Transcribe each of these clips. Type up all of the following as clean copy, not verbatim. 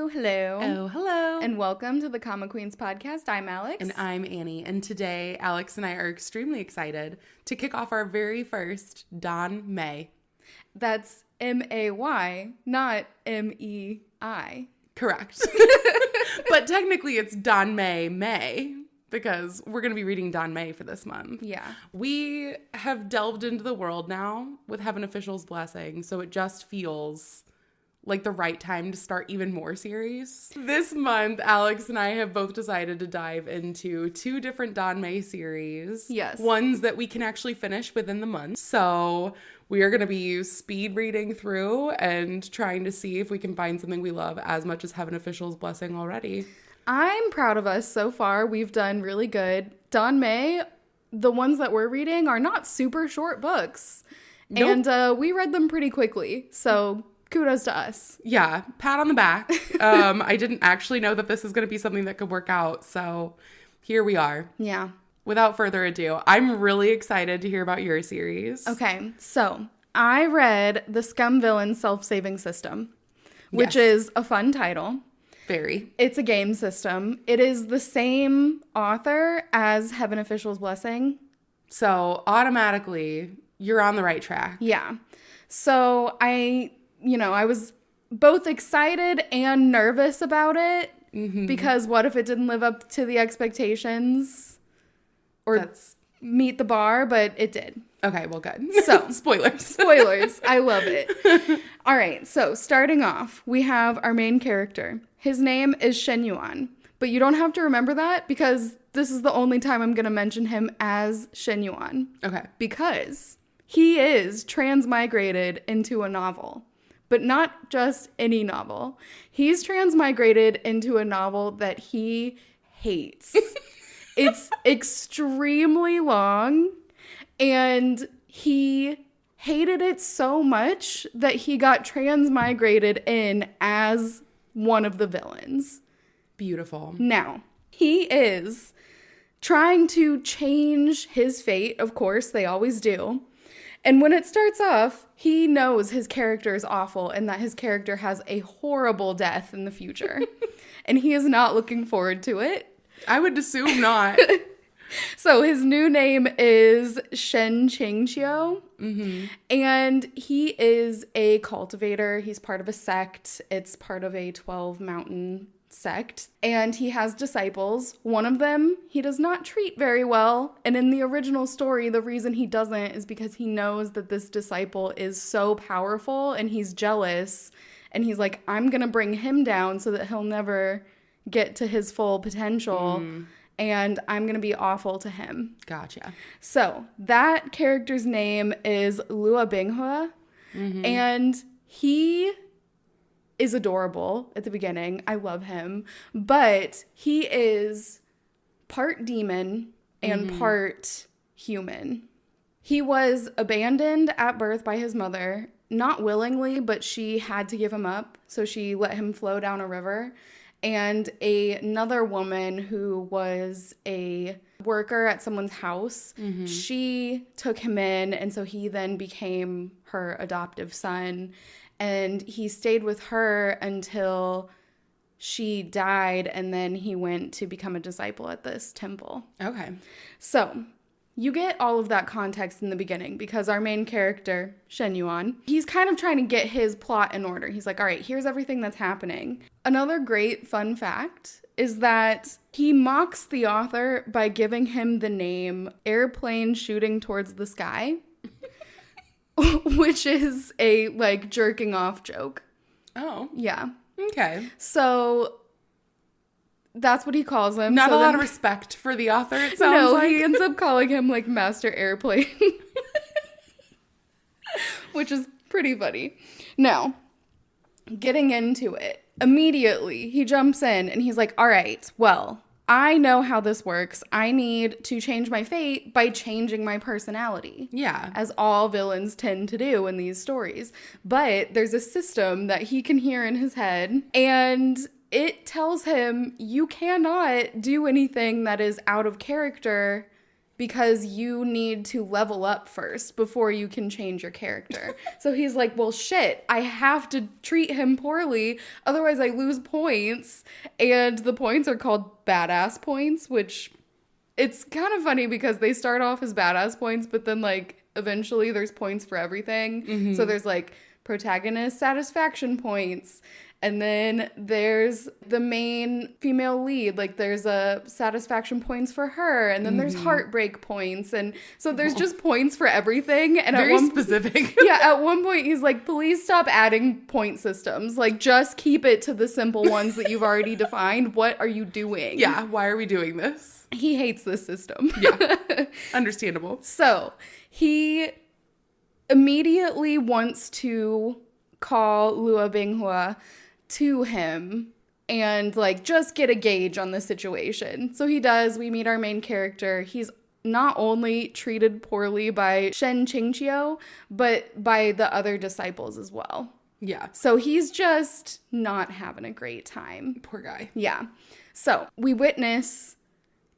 hello. Oh, hello. And welcome to the ComiQueens podcast. I'm Alex. And I'm Annie. And today, Alex and I are extremely excited to kick off our very first Danmei. That's M-A-Y, not M-E-I. Correct. But technically it's Danmei May because we're going to be reading Danmei for this month. Yeah. We have delved into the world now with Heaven Official's blessing, so it just feels like the right time to start even more series. This month, Alex and I have both decided to dive into 2 different Danmei series. Yes. Ones that we can actually finish within the month. So we are going to be speed reading through and trying to see if we can find something we love as much as Heaven Official's blessing already. I'm proud of us so far. We've done really good. Danmei, the ones that we're reading are not super short books. Nope. And we read them pretty quickly. So kudos to us. Yeah, pat on the back. I didn't actually know that this is going to be something that could work out. So here we are. Yeah. Without further ado, I'm really excited to hear about your series. Okay, so I read The Scum Villain Self-Saving System, which Yes. is a fun title. Very. It's a game system. It is the same author as Heaven Official's Blessing. So automatically, you're on the right track. Yeah. So I was both excited and nervous about it because what if it didn't live up to the expectations or meet the bar, but it did. Okay, well, good. So, spoilers. Spoilers. I love it. All right. So starting off, we have our main character. His name is Shen Yuan, but you don't have to remember that because this is the only time I'm going to mention him as Shen Yuan. Okay. Because he is transmigrated into a novel, but not just any novel. He's transmigrated into a novel that he hates. It's extremely long, and he hated it so much that he got transmigrated in as one of the villains. Beautiful. Now, he is trying to change his fate. Of course, they always do. And when it starts off, he knows his character is awful and that his character has a horrible death in the future. And he is not looking forward to it. I would assume not. So his new name is Shen Qingqiu. And he is a cultivator. He's part of a sect. It's part of a 12-mountain sect. And he has disciples. One of them he does not treat very well. And in the original story, the reason he doesn't is because he knows that this disciple is so powerful and he's jealous. And he's like, I'm going to bring him down so that he'll never get to his full potential. And I'm going to be awful to him. Gotcha. So that character's name is Lua Binghua. And he is adorable at the beginning. I love him. But he is part demon and part human. He was abandoned at birth by his mother. Not willingly, but she had to give him up. So she let him flow down a river. And another woman who was a worker at someone's house, she took him in, and so he then became her adoptive son. And he stayed with her until she died, and then he went to become a disciple at this temple. Okay. So you get all of that context in the beginning because our main character, Shen Yuan, he's kind of trying to get his plot in order. He's like, all right, here's everything that's happening. Another great fun fact is that he mocks the author by giving him the name Airplane Shooting Towards the Sky, which is a, jerking off joke. Oh. Yeah. Okay. So that's what he calls him. Not so a lot of respect for the author, it sounds no, like. he ends up calling him, Master Airplane. Which is pretty funny. Now, getting into it, immediately he jumps in and he's like, all right, well, I know how this works. I need to change my fate by changing my personality. Yeah. As all villains tend to do in these stories. But there's a system that he can hear in his head, and it tells him you cannot do anything that is out of character because you need to level up first before you can change your character. So he's like, well, shit, I have to treat him poorly, otherwise I lose points. And the points are called badass points, which it's kind of funny because they start off as badass points, but then like eventually there's points for everything. Mm-hmm. So there's like protagonist satisfaction points. And then there's the main female lead. Like, there's a satisfaction points for her. And then there's heartbreak points. And so there's just points for everything. And very specific. Yeah, at one point he's like, please stop adding point systems. Like, just keep it to the simple ones that you've already defined. What are you doing? Yeah, why are we doing this? He hates this system. Yeah, understandable. So he immediately wants to call Lua Binghua to him and like just get a gauge on the situation. So he does. We meet our main character. He's not only treated poorly by Shen Qingqiu, but by the other disciples as well. Yeah. So he's just not having a great time. Poor guy. Yeah. So we witness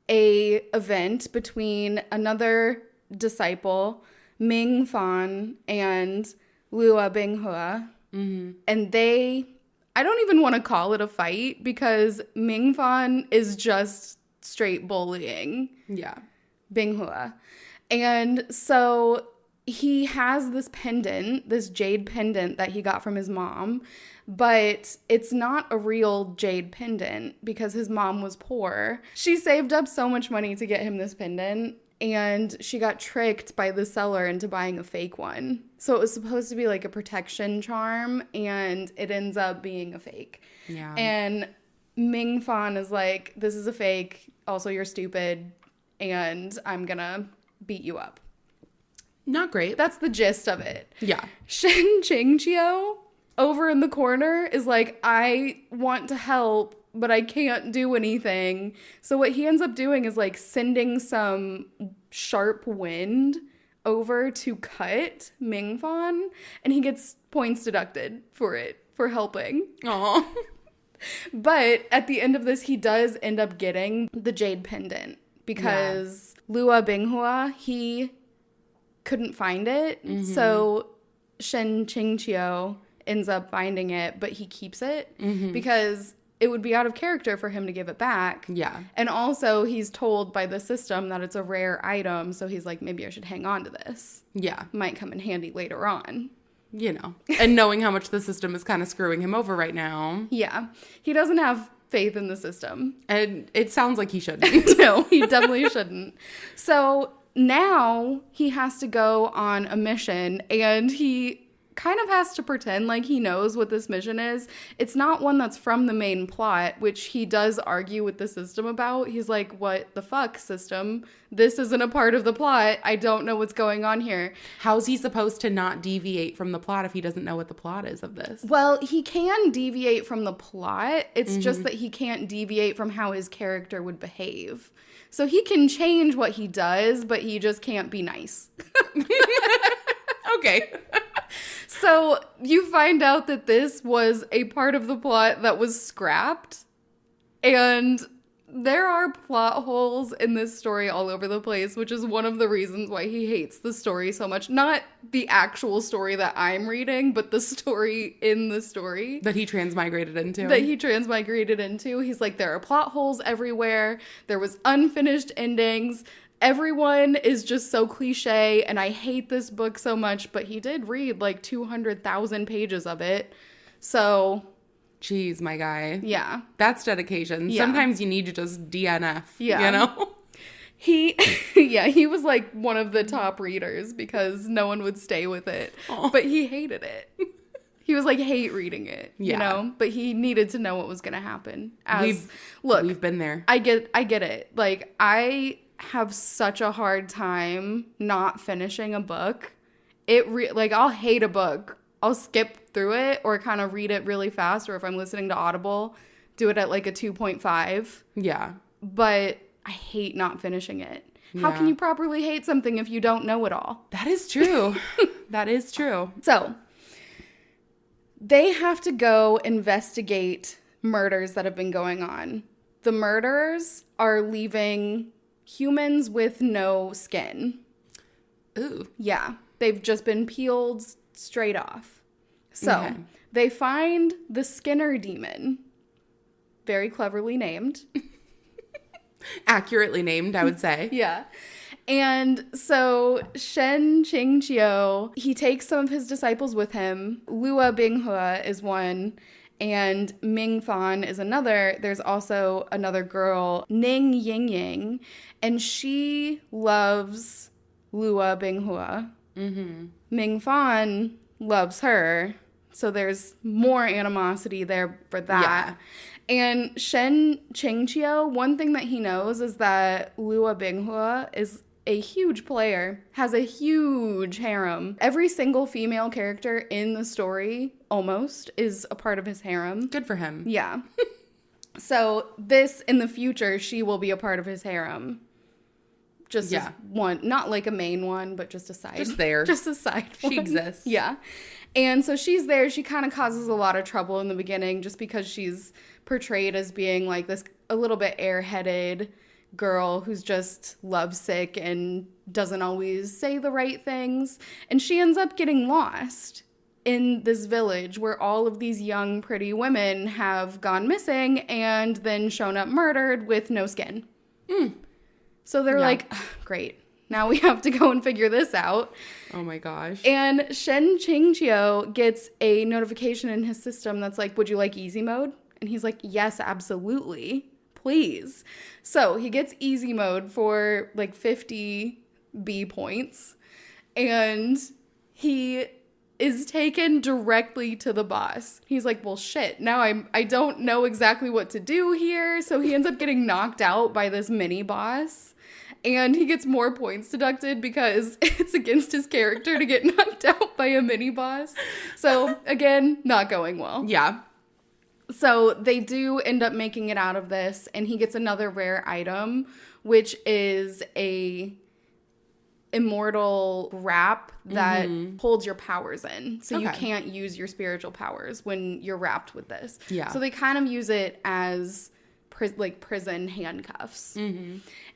a event between another disciple, Ming Fan, and Lua Binghua. Mm-hmm. And I don't even want to call it a fight because Ming Fan is just straight bullying. Yeah. Binghua. And so he has this pendant, this jade pendant that he got from his mom, but it's not a real jade pendant because his mom was poor. She saved up so much money to get him this pendant, and she got tricked by the seller into buying a fake one. So it was supposed to be like a protection charm, and it ends up being a fake. Yeah. And Ming Fan is like, this is a fake. Also, you're stupid, and I'm gonna beat you up. Not great. That's the gist of it. Yeah. Shen Qingqiu over in the corner is like, I want to help, but I can't do anything. So what he ends up doing is like sending some sharp wind over to cut Ming Fan, and he gets points deducted for it, for helping. Aw. But at the end of this, he does end up getting the jade pendant because Lua Binghua, he couldn't find it. Mm-hmm. So Shen Qingqiu ends up finding it, but he keeps it because it would be out of character for him to give it back. Yeah. And also he's told by the system that it's a rare item. So he's like, maybe I should hang on to this. Yeah. Might come in handy later on. You know, and knowing how much the system is kind of screwing him over right now. Yeah. He doesn't have faith in the system. And it sounds like he shouldn't. No, he definitely shouldn't. So now he has to go on a mission, and he kind of has to pretend like he knows what this mission is. It's not one that's from the main plot, which he does argue with the system about. He's like, what the fuck, system? This isn't a part of the plot. I don't know what's going on here. How's he supposed to not deviate from the plot if he doesn't know what the plot is of this? Well, he can deviate from the plot. It's just that he can't deviate from how his character would behave. So he can change what he does, but he just can't be nice. Okay. So you find out that this was a part of the plot that was scrapped, and there are plot holes in this story all over the place, which is one of the reasons why he hates the story so much. Not the actual story that I'm reading, but the story in the story. That he transmigrated into. He's like, there are plot holes everywhere. There was unfinished endings. Everyone is just so cliche, and I hate this book so much, but he did read like 200,000 pages of it. So... Jeez, my guy. Yeah. That's dedication. Yeah. Sometimes you need to just DNF, yeah. you know? He was like one of the top readers because no one would stay with it. Aww. But he hated it. He was like, hate reading it, you know? But he needed to know what was going to happen. We've been there. I get it. Like, I have such a hard time not finishing a book. I'll hate a book. I'll skip through it or kind of read it really fast, or if I'm listening to Audible, do it at like a 2.5. Yeah. But I hate not finishing it. Yeah. How can you properly hate something if you don't know it all? That is true. That is true. So, they have to go investigate murders that have been going on. The murderers are leaving humans with no skin. Ooh. Yeah. They've just been peeled straight off. So they find the Skinner demon. Very cleverly named. Accurately named, I would say. Yeah. And so Shen Qingqiu, he takes some of his disciples with him. Lua Binghua is one, and Ming Fan is another. There's also another girl, Ning Yingying, and she loves Lua Binghua. Mm-hmm. Ming Fan loves her, so there's more animosity there for that. Yeah. And Shen Qingqiu, one thing that he knows is that Lua Binghua is a huge player, has a huge harem. Every single female character in the story, almost, is a part of his harem. Good for him. Yeah. So this, in the future, she will be a part of his harem. Just as one, not like a main one, but just a side. Just there. Just a side one. She exists. Yeah. And so she's there. She kind of causes a lot of trouble in the beginning just because she's portrayed as being like this a little bit airheaded girl who's just lovesick and doesn't always say the right things. And she ends up getting lost in this village where all of these young, pretty women have gone missing and then shown up murdered with no skin. So they're like, great. Now we have to go and figure this out. Oh my gosh. And Shen Qingqiu gets a notification in his system that's like, would you like easy mode? And he's like, yes, absolutely. Please. So he gets easy mode for like 50 B points. And he is taken directly to the boss. He's like, well, shit, now I don't know exactly what to do here. So he ends up getting knocked out by this mini boss. And he gets more points deducted because it's against his character to get knocked out by a mini boss. So again, not going well. Yeah. So they do end up making it out of this, and he gets another rare item, which is a immortal wrap that holds your powers in. So you can't use your spiritual powers when you're wrapped with this. Yeah. So they kind of use it as prison handcuffs.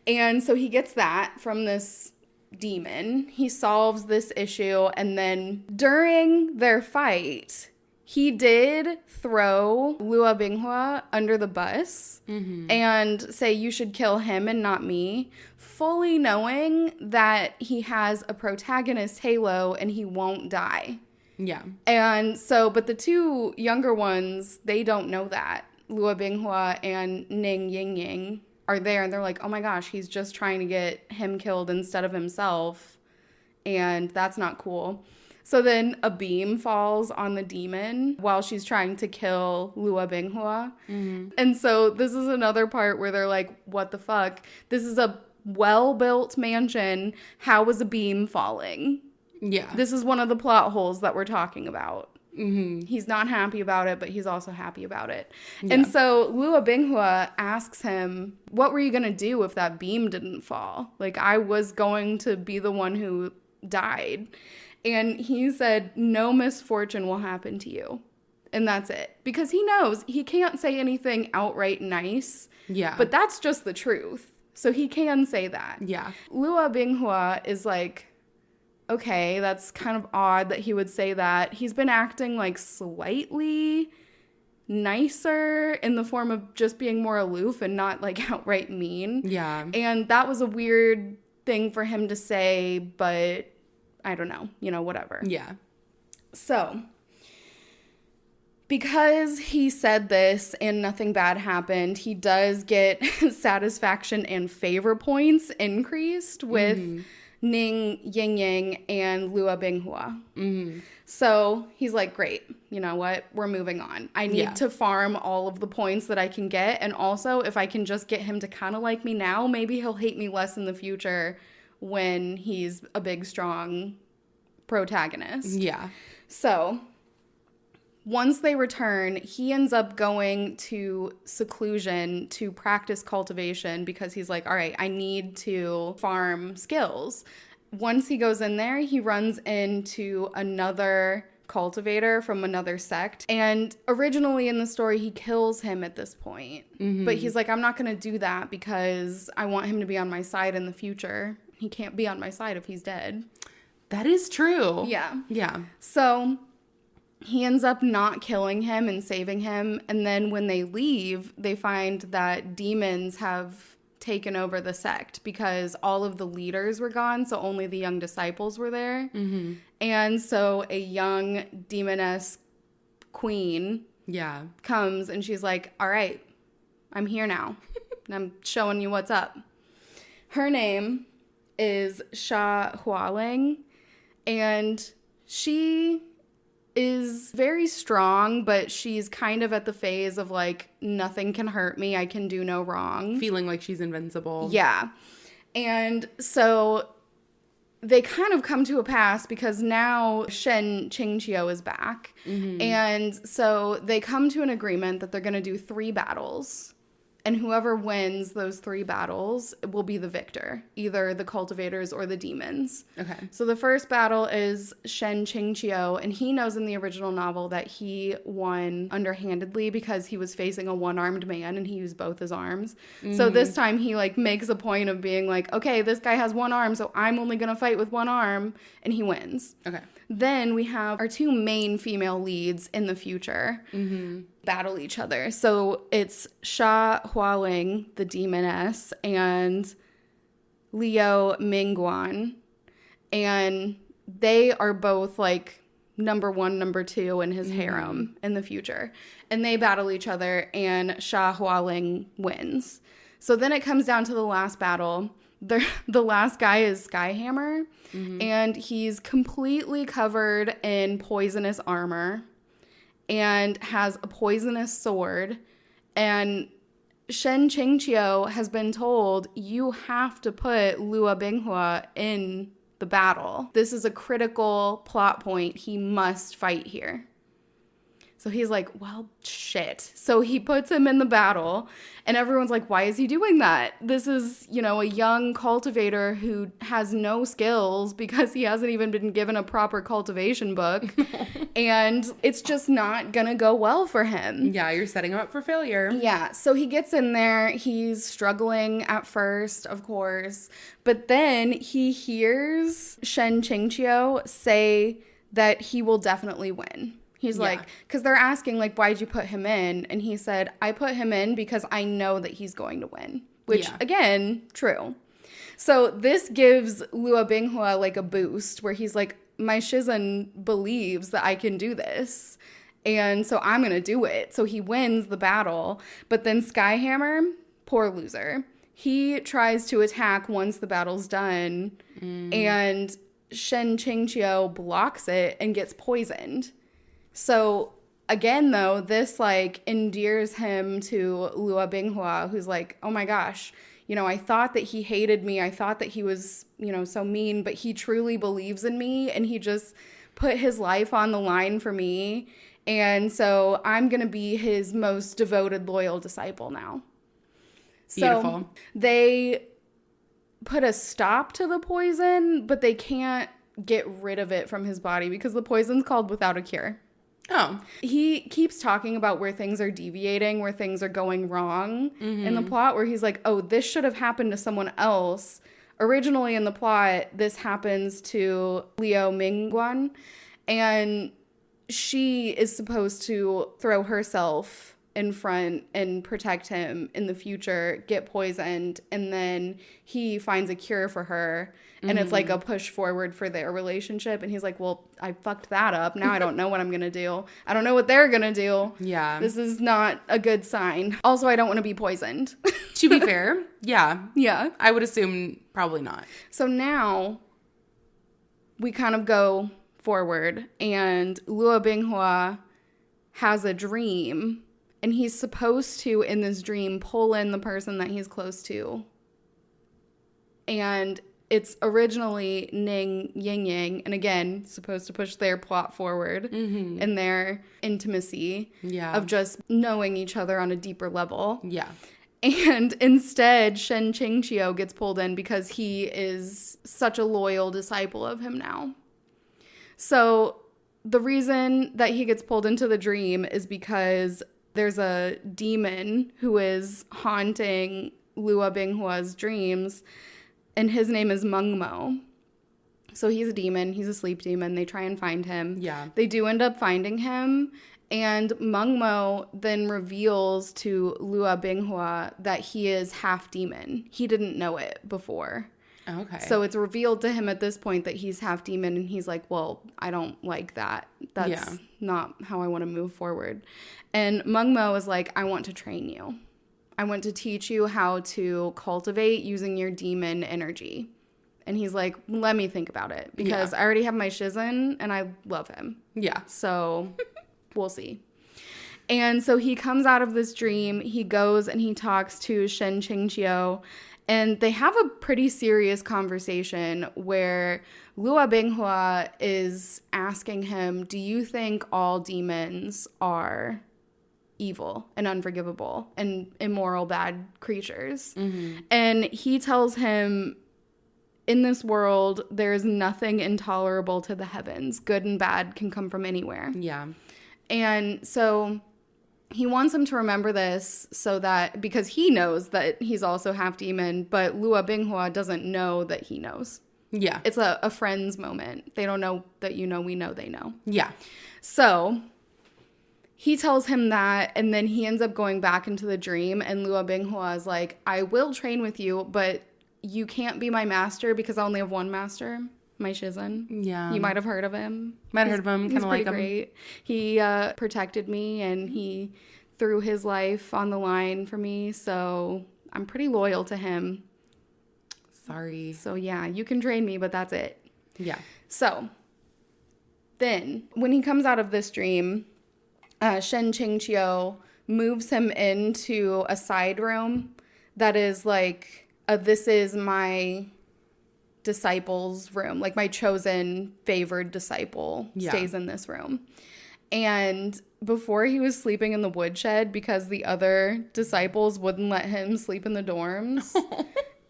And so he gets that from this demon. He solves this issue, and then during their fight, he did throw Lua Binghua under the bus and say, you should kill him and not me, fully knowing that he has a protagonist halo and he won't die. Yeah. And so, but the two younger ones, they don't know that. Lua Binghua and Ning Yingying are there, and they're like, oh my gosh, he's just trying to get him killed instead of himself, and that's not cool. So then a beam falls on the demon while she's trying to kill Lua Binghua. And so this is another part where they're like, what the fuck? This is a well-built mansion. How was a beam falling? Yeah. This is one of the plot holes that we're talking about. He's not happy about it, but he's also happy about it. Yeah. And so Lua Binghua asks him, what were you going to do if that beam didn't fall? Like, I was going to be the one who died. And he said, no misfortune will happen to you. And that's it. Because he knows he can't say anything outright nice. Yeah. But that's just the truth. So he can say that. Yeah. Lua Binghua is like, okay, that's kind of odd that he would say that. He's been acting like slightly nicer in the form of just being more aloof and not like outright mean. Yeah. And that was a weird thing for him to say, but I don't know, whatever. Yeah. So, because he said this and nothing bad happened, he does get satisfaction and favor points increased with Ning Yingying and Lua Binghua. So he's like, great, you know what? We're moving on. I need to farm all of the points that I can get. And also, if I can just get him to kind of like me now, maybe he'll hate me less in the future when he's a big, strong protagonist. Yeah. So once they return, he ends up going to seclusion to practice cultivation because he's like, all right, I need to farm skills. Once he goes in there, he runs into another cultivator from another sect. And originally in the story, he kills him at this point. But he's like, I'm not going to do that because I want him to be on my side in the future. He can't be on my side if he's dead. That is true. Yeah. Yeah. So he ends up not killing him and saving him. And then when they leave, they find that demons have taken over the sect because all of the leaders were gone, so only the young disciples were there. And so a young demoness queen comes and she's like, all right, I'm here now. And I'm showing you what's up. Her name is Sha Hualing, and she is very strong, but she's kind of at the phase of like, nothing can hurt me. I can do no wrong. Feeling like she's invincible. Yeah. And so they kind of come to a pass because now Shen Qingqiu is back. And so they come to an agreement that they're going to do 3 battles. And whoever wins those 3 battles will be the victor, either the cultivators or the demons. Okay. So the first battle is Shen Qingqiu, and he knows in the original novel that he won underhandedly because he was facing a one-armed man and he used both his arms. So this time he like makes a point of being like, okay, this guy has one arm, so I'm only going to fight with one arm, and he wins. Okay. Then we have our 2 main female leads in the future battle each other. So it's Sha Hualing, the demoness, and Liu Mingguan. And they are both like number 1, number 2 in his harem in the future. And they battle each other, and Sha Hualing wins. So then it comes down to the last battle. The last guy is Skyhammer, and he's completely covered in poisonous armor and has a poisonous sword. And Shen Qingqiu has been told, you have to put Lua Binghua in the battle. This is a critical plot point. He must fight here. So he's like, well, shit. So he puts him in the battle, and everyone's like, why is he doing that? This is, you know, a young cultivator who has no skills because he hasn't even been given a proper cultivation book. And it's just not going to go well for him. Yeah, you're setting him up for failure. Yeah, so he gets in there. He's struggling at first, of course. But then he hears Shen Qingqiu say that he will definitely win. He's like, because they're asking, like, why'd you put him in? And he said, I put him in because I know that he's going to win. Which, again, true. So this gives Lua Binghua, like, a boost where he's like, my Shizen believes that I can do this. And so I'm going to do it. So he wins the battle. But then Skyhammer, poor loser, he tries to attack once the battle's done. And Shen Qingqiu blocks it and gets poisoned. So, again, though, this, like, endears him to Lua Binghua, who's like, oh, my gosh, you know, I thought that he hated me. I thought that he was, you know, so mean, but he truly believes in me, and he just put his life on the line for me. And so I'm going to be his most devoted, loyal disciple now. Beautiful. So they put a stop to the poison, but they can't get rid of it from his body because the poison's called Without a Cure. Oh. He keeps talking about where things are deviating, where things are going wrong in the plot, where he's like, oh, this should have happened to someone else. Originally in the plot, this happens to Liu Mingguan, and she is supposed to throw herself in front and protect him in the future, get poisoned, and then he finds a cure for her, and it's like a push forward for their relationship. And he's like, well, I fucked that up. Now I don't know what I'm gonna do. I don't know what they're gonna do. Yeah. This is not a good sign. Also, I don't want to be poisoned. To be fair, yeah. Yeah. I would assume probably not. So now we kind of go forward, and Lua Binghua has a dream. And he's supposed to, in this dream, pull in the person that he's close to. And it's originally Ning Ying Yang. And again, supposed to push their plot forward in their intimacy of just knowing each other on a deeper level. Yeah. And instead, Shen Qingqiu gets pulled in because he is such a loyal disciple of him now. So the reason that he gets pulled into the dream is because there's a demon who is haunting Lua Binghua's dreams, and his name is Mengmo. So he's a demon. He's a sleep demon. They try and find him. Yeah. They do end up finding him. And Mengmo then reveals to Lua Binghua that he is half demon. He didn't know it before. Okay. So it's revealed to him at this point that he's half demon. And he's like, well, I don't like that. That's not how I want to move forward. And Mengmo is like, I want to train you. I want to teach you how to cultivate using your demon energy. And he's like, let me think about it, because I already have my shizen and I love him. Yeah. So we'll see. And so he comes out of this dream. He goes and he talks to Shen Qingqiu, and they have a pretty serious conversation where Lua Binghua is asking him, do you think all demons are evil and unforgivable and immoral, bad creatures? Mm-hmm. And he tells him, in this world, there is nothing intolerable to the heavens. Good and bad can come from anywhere. Yeah. And so he wants him to remember this so that, because he knows that he's also half demon, but Lua Binghua doesn't know that he knows. Yeah. It's a friend's moment. They don't know that you know, we know they know. Yeah. So he tells him that, and then he ends up going back into the dream, and Lua Binghua is like, I will train with you, but you can't be my master because I only have one master, my shizen. Yeah. You might have heard of him. Might have heard of him. Kind of like him. Great. He protected me, and he threw his life on the line for me, so I'm pretty loyal to him. Sorry. So yeah, you can train me, but that's it. Yeah. So then when he comes out of this dream, Shen Qingqiu moves him into a side room that is like, this is my disciple's room. Like, my chosen, favored disciple stays in this room. And before, he was sleeping in the woodshed because the other disciples wouldn't let him sleep in the dorms.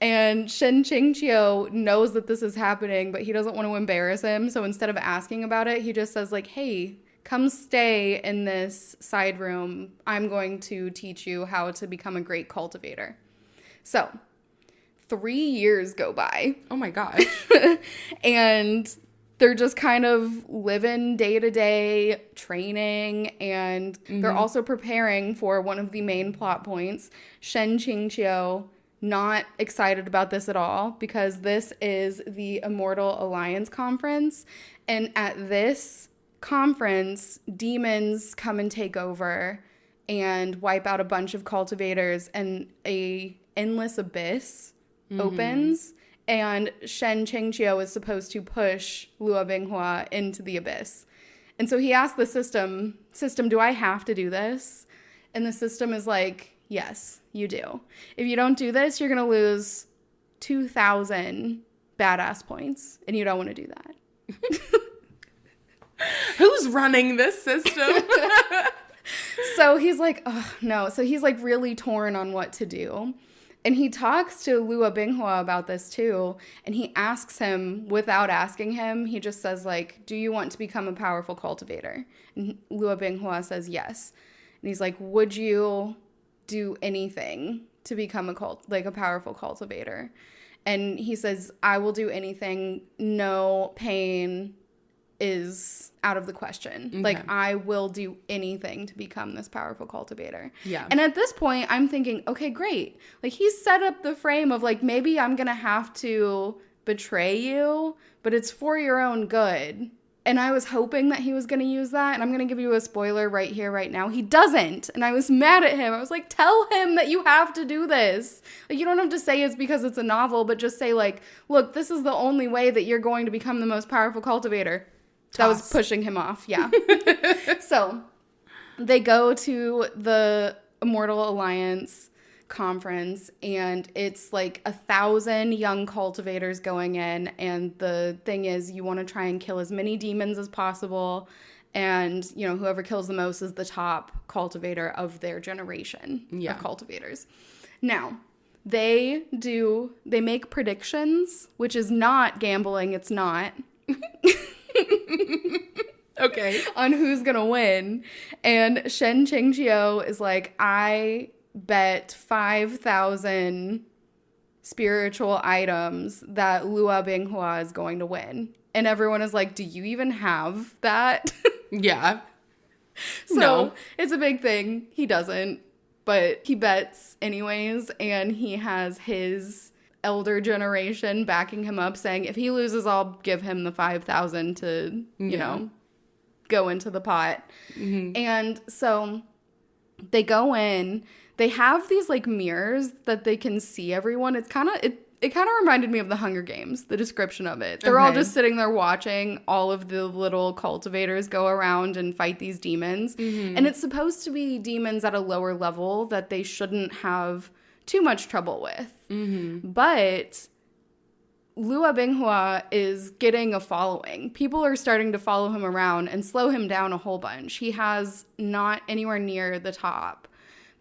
And Shen Qingqiu knows that this is happening, but he doesn't want to embarrass him. So instead of asking about it, he just says, like, hey, come stay in this side room. I'm going to teach you how to become a great cultivator. So 3 years go by. Oh my gosh. And they're just kind of living day to day, training, and they're also preparing for one of the main plot points. Shen Qingqiu, not excited about this at all, because this is the Immortal Alliance conference. And at this conference, demons come and take over and wipe out a bunch of cultivators, and a endless abyss opens, and Shen Qingqiu is supposed to push Lua Binghua into the abyss. And so he asked the system, do I have to do this? And the system is like, yes, you do. If you don't do this, you're going to lose 2,000 badass points, and you don't want to do that. Who's running this system? So he's like, oh, no. So he's like really torn on what to do. And he talks to Lua Binghua about this too. And he asks him, without asking him, he just says, like, do you want to become a powerful cultivator? And Lua Binghua says yes. And he's like, would you do anything to become a powerful cultivator? And he says, I will do anything. No pain is out of the question. Okay. Like, I will do anything to become this powerful cultivator. Yeah. And at this point, I'm thinking, okay, great. Like, he's set up the frame of, like, maybe I'm going to have to betray you, but it's for your own good. And I was hoping that he was going to use that. And I'm going to give you a spoiler right here, right now. He doesn't. And I was mad at him. I was like, tell him that you have to do this. Like, you don't have to say it's because it's a novel, but just say, like, look, this is the only way that you're going to become the most powerful cultivator. That was pushing him off, yeah. So they go to the Immortal Alliance conference, and it's like 1,000 young cultivators going in, and the thing is, you want to try and kill as many demons as possible, and, you know, whoever kills the most is the top cultivator of their generation of cultivators. Now, they make predictions, which is not gambling, it's not. Okay. On who's going to win. And Shen Qingqiu is like, I bet 5,000 spiritual items that Luo Binghua is going to win. And everyone is like, do you even have that? Yeah. So no. It's a big thing. He doesn't, but he bets anyways. And he has his elder generation backing him up, saying, if he loses, I'll give him the 5,000 to, you know, go into the pot. Mm-hmm. And so they go in. They have these like mirrors that they can see everyone. It's kind of it kind of reminded me of the Hunger Games, the description of it. They're all just sitting there watching all of the little cultivators go around and fight these demons. Mm-hmm. And it's supposed to be demons at a lower level that they shouldn't have too much trouble with. Mm-hmm. But Luo Binghua is getting a following. People are starting to follow him around and slow him down a whole bunch. He has not anywhere near the top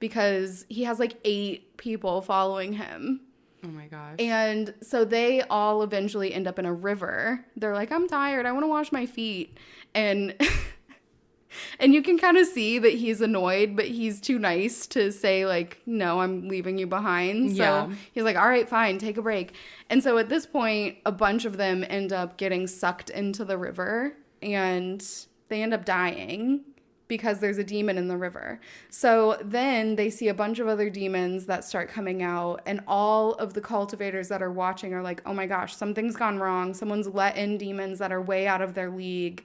because he has like 8 people following him. Oh my gosh. And so they all eventually end up in a river. They're like, I'm tired. I want to wash my feet. And and you can kind of see that he's annoyed, but he's too nice to say like, no, I'm leaving you behind. So he's like, all right, fine, take a break. And so at this point, a bunch of them end up getting sucked into the river and they end up dying because there's a demon in the river. So then they see a bunch of other demons that start coming out, and all of the cultivators that are watching are like, oh my gosh, something's gone wrong. Someone's let in demons that are way out of their league,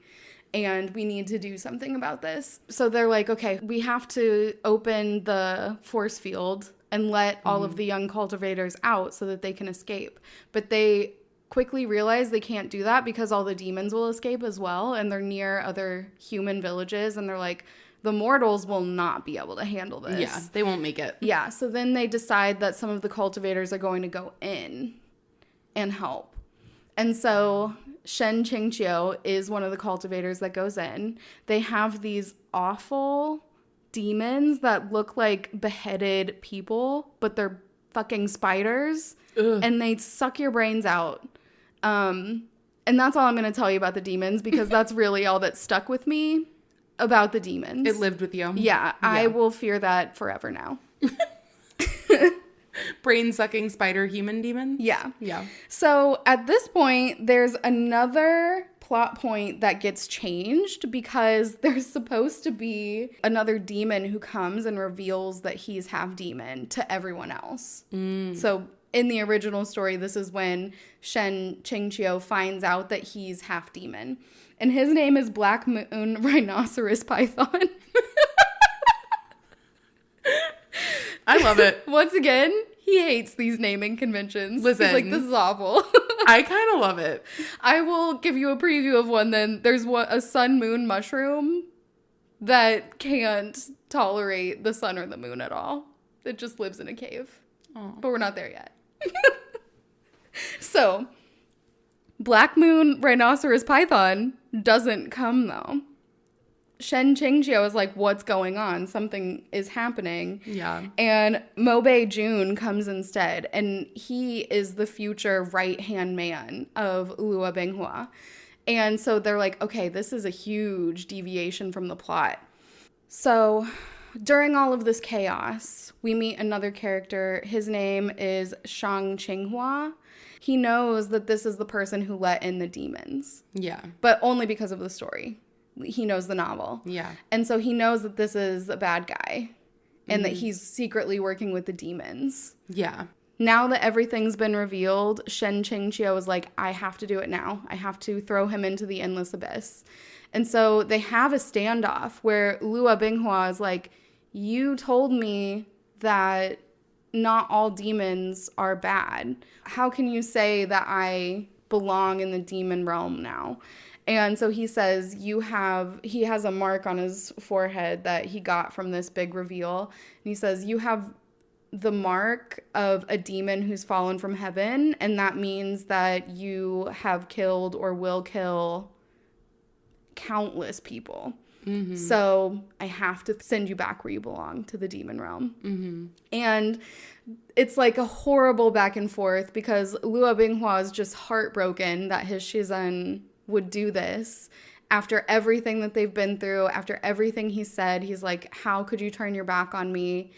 and we need to do something about this. So they're like, okay, we have to open the force field and let all of the young cultivators out so that they can escape. But they quickly realize they can't do that because all the demons will escape as well, and they're near other human villages, and they're like, the mortals will not be able to handle this. Yeah, they won't make it. Yeah, so then they decide that some of the cultivators are going to go in and help. And so Shen Qingqiu is one of the cultivators that goes in. They have these awful demons that look like beheaded people, but they're fucking spiders. Ugh. And they suck your brains out. And that's all I'm going to tell you about the demons, because that's really all that stuck with me about the demons. It lived with you. Yeah, I will fear that forever now. Brain-sucking spider human demon? Yeah. Yeah. So at this point, there's another plot point that gets changed because there's supposed to be another demon who comes and reveals that he's half demon to everyone else. So in the original story, this is when Shen Qingqiu finds out that he's half demon. And his name is Black Moon Rhinoceros Python. I love it. Once again, he hates these naming conventions. Listen. He's like, this is awful. I kind of love it. I will give you a preview of one then. There's a sun moon mushroom that can't tolerate the sun or the moon at all. It just lives in a cave. Oh. But we're not there yet. So, Black Moon Rhinoceros Python doesn't come, though. Shen Qingqiu is like, what's going on? Something is happening. Yeah. And Mobei Jun comes instead, and he is the future right-hand man of Luo Binghua. And so they're like, okay, this is a huge deviation from the plot. So during all of this chaos, we meet another character. His name is Shang Qinghua. He knows that this is the person who let in the demons. Yeah. But only because of the story. He knows the novel. Yeah. And so he knows that this is a bad guy and that he's secretly working with the demons. Yeah. Now that everything's been revealed, Shen Qingqiu is like, I have to do it now. I have to throw him into the endless abyss. And so they have a standoff where Luo Binghua is like, you told me that not all demons are bad. How can you say that I belong in the demon realm now? And so he says, he has a mark on his forehead that he got from this big reveal. And he says, you have the mark of a demon who's fallen from heaven. And that means that you have killed or will kill countless people. Mm-hmm. So I have to send you back where you belong, to the demon realm. Mm-hmm. And it's like a horrible back and forth because Luo Binghua is just heartbroken that his Shizhen would do this. after everything that they've been through, after everything he said, he's like, how could you turn your back on me?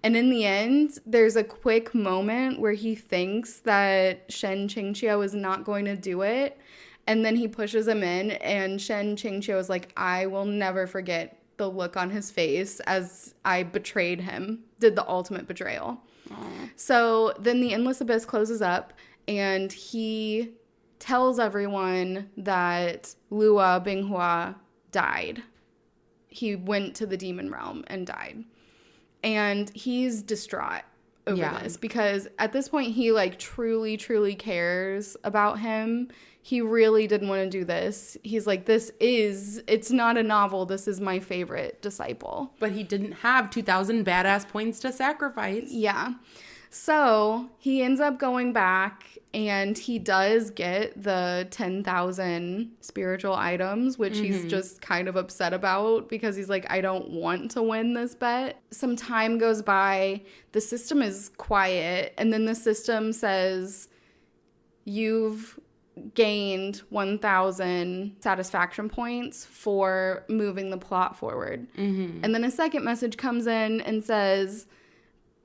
And in the end, there's a quick moment where he thinks that Shen Qingqiu is not going to do it. And then he pushes him in, and Shen Qingqiu is like, I will never forget the look on his face as I betrayed him, did the ultimate betrayal. Aww. So then the Endless Abyss closes up, and he tells everyone that Lua Binghua died. He went to the demon realm and died. And he's distraught over this because at this point he like truly, truly cares about him. He really didn't want to do this. He's like, it's not a novel. This is my favorite disciple. But he didn't have 2,000 badass points to sacrifice. Yeah. So he ends up going back, and he does get the 10,000 spiritual items, which he's just kind of upset about because he's like, I don't want to win this bet. Some time goes by. The system is quiet, and then the system says, you've gained 1,000 satisfaction points for moving the plot forward. And then a second message comes in and says,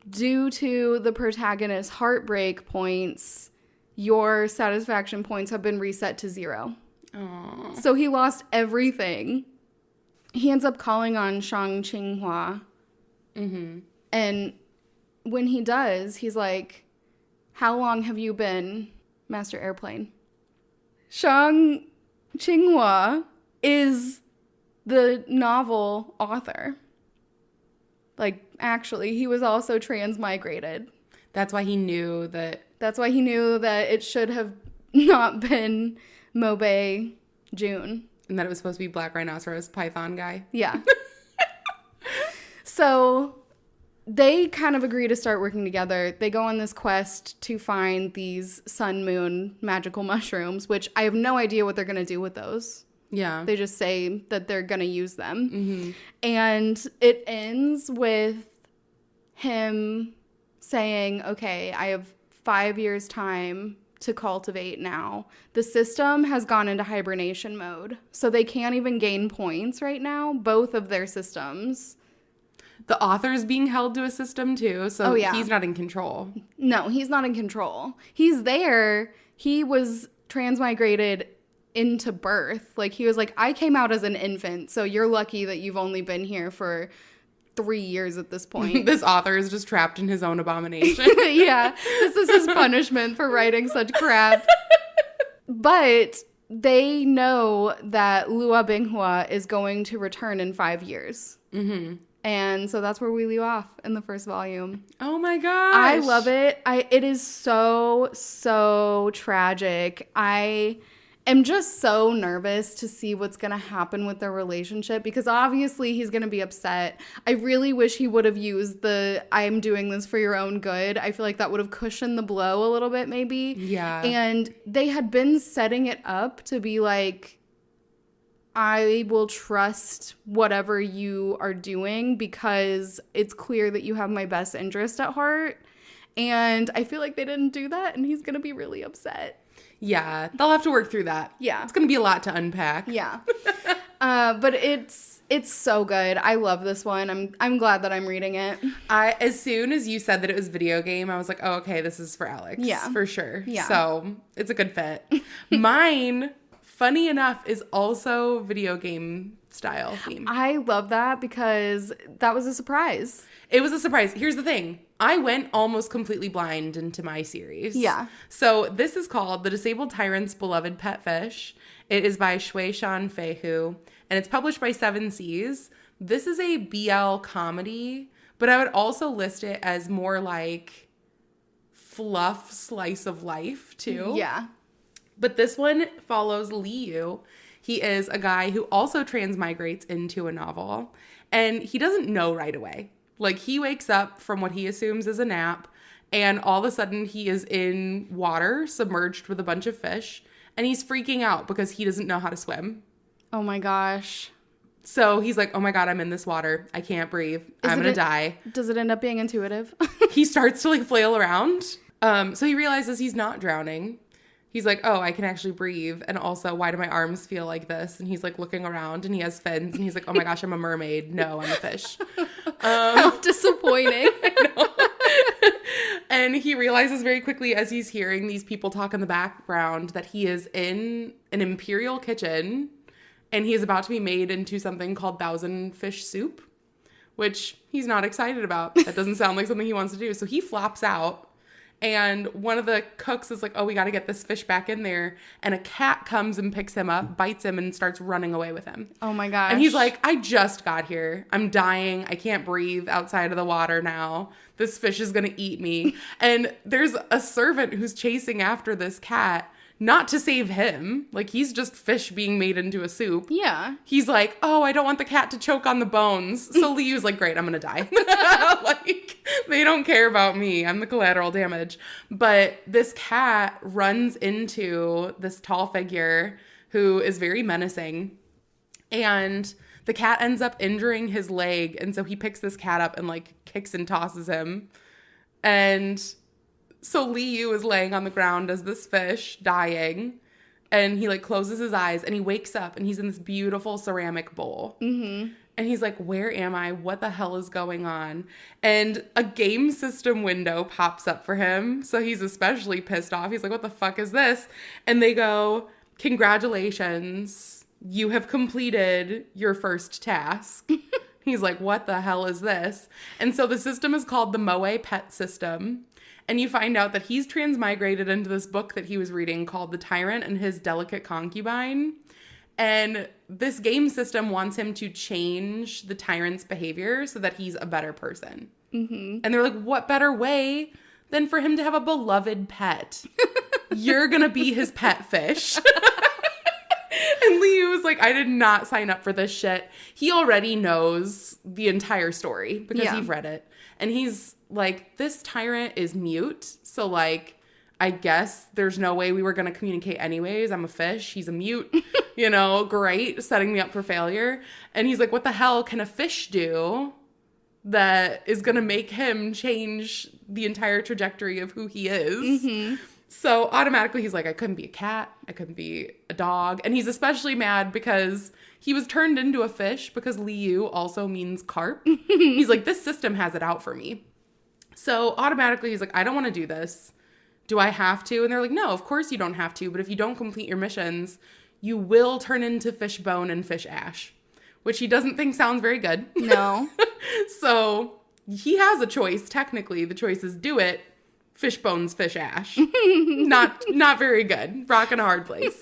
due to the protagonist's heartbreak points, your satisfaction points have been reset to 0. Aww. So he lost everything. He ends up calling on Shang Qinghua. And when he does, he's like, how long have you been Master Airplane? Shang Qinghua is the novel author. Like, actually, he was also transmigrated. That's why he knew that it should have not been Mobe June. And that it was supposed to be Black Rhinoceros Python guy. Yeah. So they kind of agree to start working together. They go on this quest to find these sun moon magical mushrooms, which I have no idea what they're going to do with those. Yeah. They just say that they're going to use them. And it ends with him saying, okay, I have 5 years time to cultivate now. The system has gone into hibernation mode, so they can't even gain points right now, both of their systems. The author's being held to a system too, so he's not in control. No, he's not in control. He's there. He was transmigrated into birth. Like, he was like, I came out as an infant, so you're lucky that you've only been here for 3 years at this point. This author is just trapped in his own abomination. Yeah, this is his punishment for writing such crap. But they know that Lua Binghua is going to return in 5 years. And so that's where we leave off in the first volume. Oh my gosh. I love it. It is so, so tragic. I am just so nervous to see what's going to happen with their relationship because obviously he's going to be upset. I really wish he would have used I'm doing this for your own good. I feel like that would have cushioned the blow a little bit maybe. Yeah. And they had been setting it up to be like, I will trust whatever you are doing because it's clear that you have my best interest at heart. And I feel like they didn't do that, and he's going to be really upset. Yeah, they'll have to work through that. Yeah. It's going to be a lot to unpack. Yeah. But it's so good. I love this one. I'm glad that I'm reading it. As soon as you said that it was video game, I was like, oh, okay, this is for Alex. Yeah. For sure. Yeah. So it's a good fit. Mine, funny enough, is also video game style theme. I love that because that was a surprise. It was a surprise. Here's the thing. I went almost completely blind into my series. Yeah. So this is called The Disabled Tyrant's Beloved Pet Fish. It is by Shui Shan Fei Hu, and it's published by Seven Seas. This is a BL comedy, but I would also list it as more like fluff slice of life too. Yeah. But this one follows Liu. He is a guy who also transmigrates into a novel, and he doesn't know right away. Like, he wakes up from what he assumes is a nap, and all of a sudden he is in water, submerged with a bunch of fish, and he's freaking out because he doesn't know how to swim. Oh my gosh. So he's like, oh my God, I'm in this water. I can't breathe. I'm going to die. Does it end up being intuitive? He starts to, like, flail around. So he realizes he's not drowning. he's like, oh, I can actually breathe. And also, why do my arms feel like this? And he's like looking around and he has fins and he's like, oh my gosh, I'm a mermaid. No, I'm a fish. How disappointing. And he realizes very quickly as he's hearing these people talk in the background that he is in an imperial kitchen and he is about to be made into something called 1,000 fish soup, which he's not excited about. That doesn't sound like something he wants to do. So he flops out. And one of the cooks is like, oh, we got to get this fish back in there. And a cat comes and picks him up, bites him, and starts running away with him. Oh, my gosh. And he's like, I just got here. I'm dying. I can't breathe outside of the water now. This fish is going to eat me. And there's a servant who's chasing after this cat, not to save him. Like, he's just fish being made into a soup. Yeah. He's like, oh, I don't want the cat to choke on the bones. So Liu's like, great, I'm going to die. Like, they don't care about me. I'm the collateral damage. But this cat runs into this tall figure who is very menacing. And the cat ends up injuring his leg. And so he picks this cat up and, like, kicks and tosses him. And so Liu is laying on the ground as this fish, dying, and he, like, closes his eyes, and he wakes up, and he's in this beautiful ceramic bowl. Mm-hmm. And he's like, where am I? What the hell is going on? And a game system window pops up for him, so he's especially pissed off. He's like, what the fuck is this? And they go, congratulations, you have completed your first task. He's like, what the hell is this? And so the system is called the Moe Pet System. And you find out that he's transmigrated into this book that he was reading called The Tyrant and His Delicate Concubine. And this game system wants him to change the tyrant's behavior so that he's a better person. Mm-hmm. And they're like, what better way than for him to have a beloved pet? You're going to be his pet fish. And Liu was like, I did not sign up for this shit. He already knows the entire story because he's read it. And he's like, this tyrant is mute. So, like, I guess there's no way we were going to communicate anyways. I'm a fish. He's a mute. You know, great. Setting me up for failure. And he's like, what the hell can a fish do that is going to make him change the entire trajectory of who he is? Mm-hmm. So automatically he's like, I couldn't be a cat. I couldn't be a dog. And he's especially mad because he was turned into a fish because Liu also means carp. He's like, this system has it out for me. So automatically he's like, I don't want to do this. Do I have to? And they're like, no, of course you don't have to. But if you don't complete your missions, you will turn into fish bone and fish ash, which he doesn't think sounds very good. No. So he has a choice. Technically, the choice is do it. Fish bones, fish ash. Not very good. Rock in a hard place.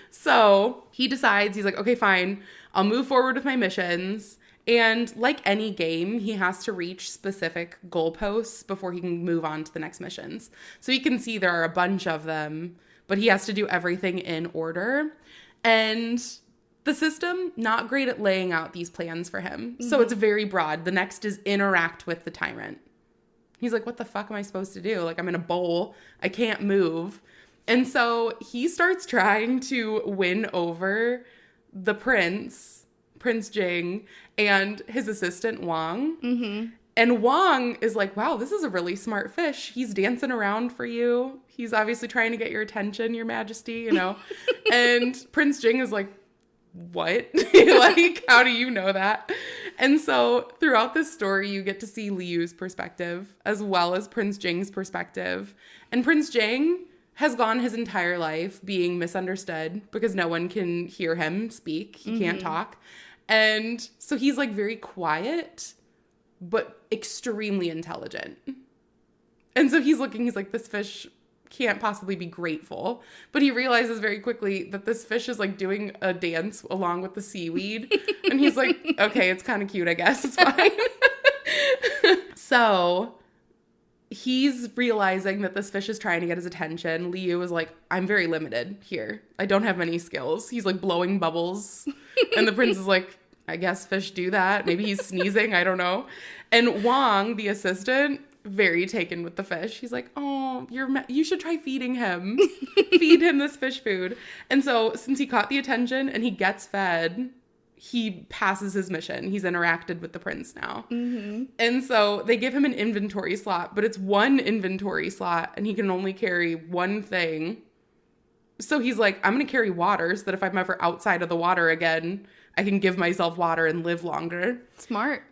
So he decides, he's like, okay, fine. I'll move forward with my missions. And like any game, he has to reach specific goalposts before he can move on to the next missions. So you can see there are a bunch of them, but he has to do everything in order. And the system, not great at laying out these plans for him. Mm-hmm. So it's very broad. The next is interact with the tyrant. He's like, what the fuck am I supposed to do? Like, I'm in a bowl. I can't move. And so he starts trying to win over the Prince Jing, and his assistant, Wang. Mm-hmm. And Wang is like, wow, this is a really smart fish. He's dancing around for you. He's obviously trying to get your attention, your majesty, you know. And Prince Jing is like, what? Like, how do you know that? And so throughout this story, you get to see Liu's perspective as well as Prince Jing's perspective. And Prince Jing has gone his entire life being misunderstood because no one can hear him speak. He can't talk. And so he's like very quiet, but extremely intelligent. And so he's like, this fish can't possibly be grateful. But he realizes very quickly that this fish is like doing a dance along with the seaweed. And he's like, okay, it's kind of cute, I guess. It's fine. So he's realizing that this fish is trying to get his attention. Liu is like, I'm very limited here. I don't have many skills. He's like blowing bubbles. And the prince is like, I guess fish do that. Maybe he's sneezing. I don't know. And Wang, the assistant, very taken with the fish. He's like, oh, you should try feeding him. Feed him this fish food. And so since he caught the attention and he gets fed, he passes his mission. He's interacted with the prince now. Mm-hmm. And so they give him an inventory slot, but it's one inventory slot and he can only carry one thing. So he's like, I'm going to carry water so that if I'm ever outside of the water again, I can give myself water and live longer. Smart.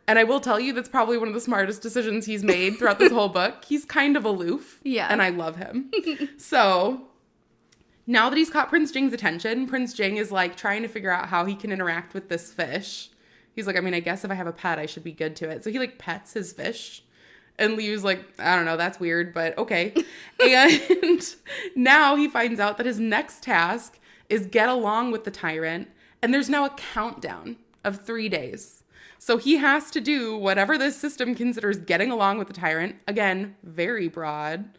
And I will tell you, that's probably one of the smartest decisions he's made throughout this whole book. He's kind of aloof. Yeah. And I love him. So now that he's caught Prince Jing's attention, Prince Jing is like trying to figure out how he can interact with this fish. He's like, I mean, I guess if I have a pet, I should be good to it. So he like pets his fish. And Liu's like, I don't know, that's weird, but okay. And now he finds out that his next task is get along with the tyrant. And there's now a countdown of 3 days. So he has to do whatever this system considers getting along with the tyrant. Again, very broad.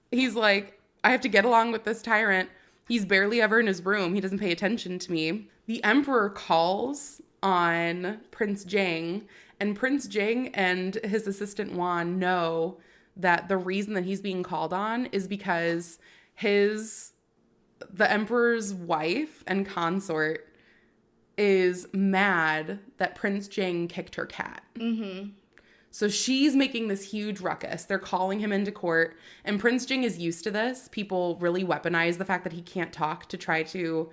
He's like, I have to get along with this tyrant. He's barely ever in his room. He doesn't pay attention to me. The emperor calls on Prince Jing, and Prince Jing and his assistant Wan know that the reason that he's being called on is because the emperor's wife and consort is mad that Prince Jing kicked her cat. Mm-hmm. So she's making this huge ruckus. They're calling him into court. And Prince Jing is used to this. People really weaponize the fact that he can't talk to try to,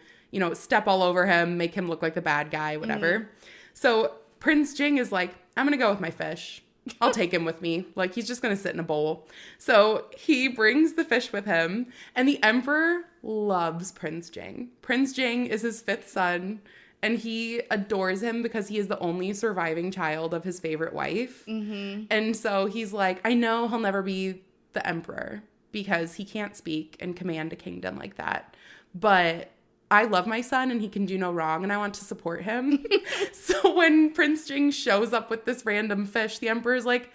step all over him, make him look like the bad guy, whatever. Mm-hmm. So Prince Jing is like, I'm going to go with my fish. I'll take him with me. Like, he's just going to sit in a bowl. So he brings the fish with him. And the emperor loves Prince Jing. Prince Jing is his 5th son. And he adores him because he is the only surviving child of his favorite wife. Mm-hmm. And so he's like, I know he'll never be the emperor because he can't speak and command a kingdom like that. But I love my son and he can do no wrong and I want to support him. So when Prince Jing shows up with this random fish, the emperor's like,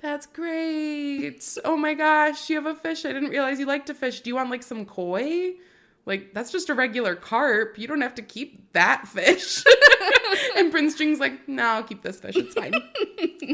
that's great. Oh my gosh, you have a fish. I didn't realize you liked to fish. Do you want like some koi? Like, that's just a regular carp. You don't have to keep that fish. And Prince Jing's like, no, I'll keep this fish. It's fine.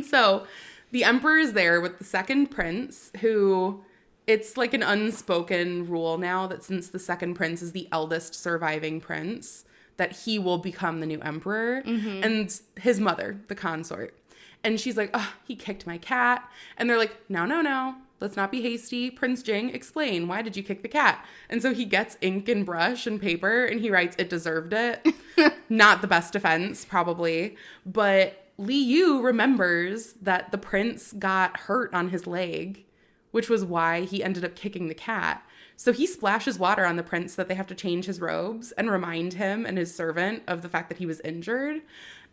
So the emperor is there with the second prince, who it's like an unspoken rule now that since the second prince is the eldest surviving prince, that he will become the new emperor. Mm-hmm. And his mother, the consort. And she's like, oh, he kicked my cat. And they're like, no. Let's not be hasty. Prince Jing, explain. Why did you kick the cat? And so he gets ink and brush and paper and he writes, it deserved it. Not the best defense, probably. But Liu remembers that the prince got hurt on his leg, which was why he ended up kicking the cat. So he splashes water on the prince so that they have to change his robes and remind him and his servant of the fact that he was injured.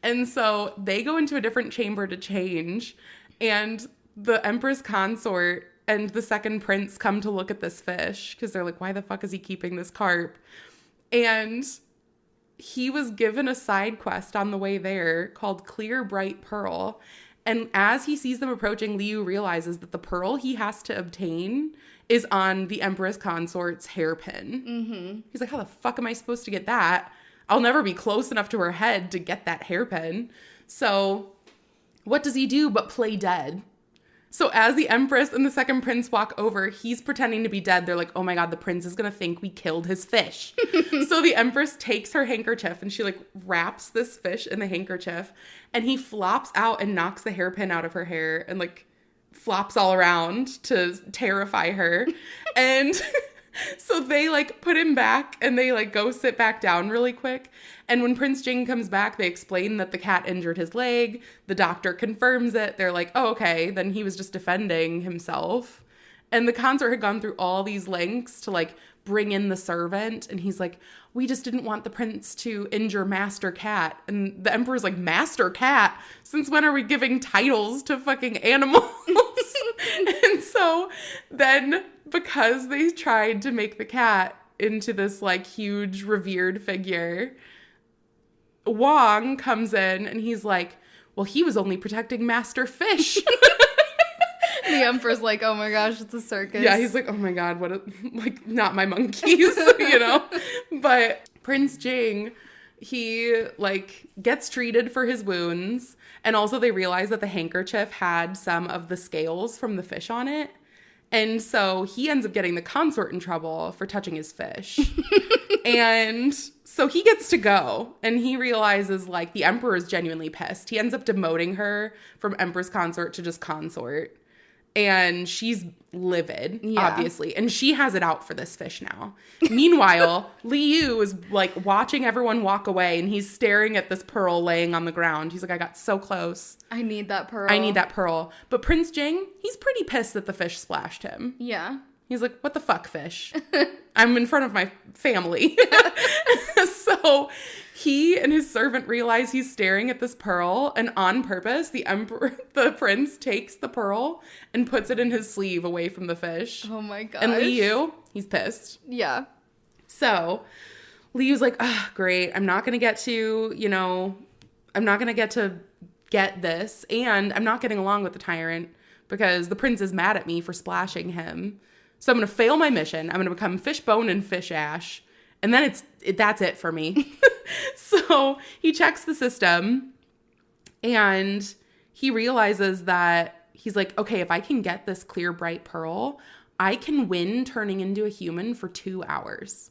And so they go into a different chamber to change. And the empress consort and the second prince come to look at this fish because they're like, why the fuck is he keeping this carp? And he was given a side quest on the way there called Clear Bright Pearl. And as he sees them approaching, Liu realizes that the pearl he has to obtain is on the empress consort's hairpin. Mm-hmm. He's like, how the fuck am I supposed to get that? I'll never be close enough to her head to get that hairpin. So what does he do but play dead? So as the empress and the second prince walk over, he's pretending to be dead. They're like, oh my God, the prince is going to think we killed his fish. So the empress takes her handkerchief and she like wraps this fish in the handkerchief and he flops out and knocks the hairpin out of her hair and like flops all around to terrify her. And so they like put him back and they like go sit back down really quick. And when Prince Jing comes back, they explain that the cat injured his leg. The doctor confirms it. They're like, oh, okay, then he was just defending himself. And the consort had gone through all these lengths to like bring in the servant. And he's like, we just didn't want the prince to injure Master Cat. And the emperor's like, Master Cat? Since when are we giving titles to fucking animals? And so then because they tried to make the cat into this like huge revered figure, Wong comes in and he's like, well, he was only protecting Master Fish. The emperor's like, oh my gosh, it's a circus. Yeah, he's like, oh my God, like, not my monkeys, But Prince Jing, he, like, gets treated for his wounds. And also they realize that the handkerchief had some of the scales from the fish on it. And so he ends up getting the consort in trouble for touching his fish. And so he gets to go and he realizes like the emperor is genuinely pissed. He ends up demoting her from empress consort to just consort. And she's livid, Yeah. obviously. And she has it out for this fish now. Meanwhile, Liu is like watching everyone walk away, and he's staring at this pearl laying on the ground. He's like, I got so close. I need that pearl. I need that pearl. But Prince Jing, he's pretty pissed that the fish splashed him. Yeah. He's like, what the fuck, fish? I'm in front of my family. So he and his servant realize he's staring at this pearl, and on purpose, the prince takes the pearl and puts it in his sleeve away from the fish. Oh my gosh. And Liu, he's pissed. Yeah. So Liu's like, oh, great. I'm not going to get to get this. And I'm not getting along with the tyrant because the prince is mad at me for splashing him. So I'm going to fail my mission. I'm going to become fish bone and fish ash. And then that's it for me. So he checks the system and he realizes that he's like, okay, if I can get this clear, bright pearl, I can win turning into a human for 2 hours.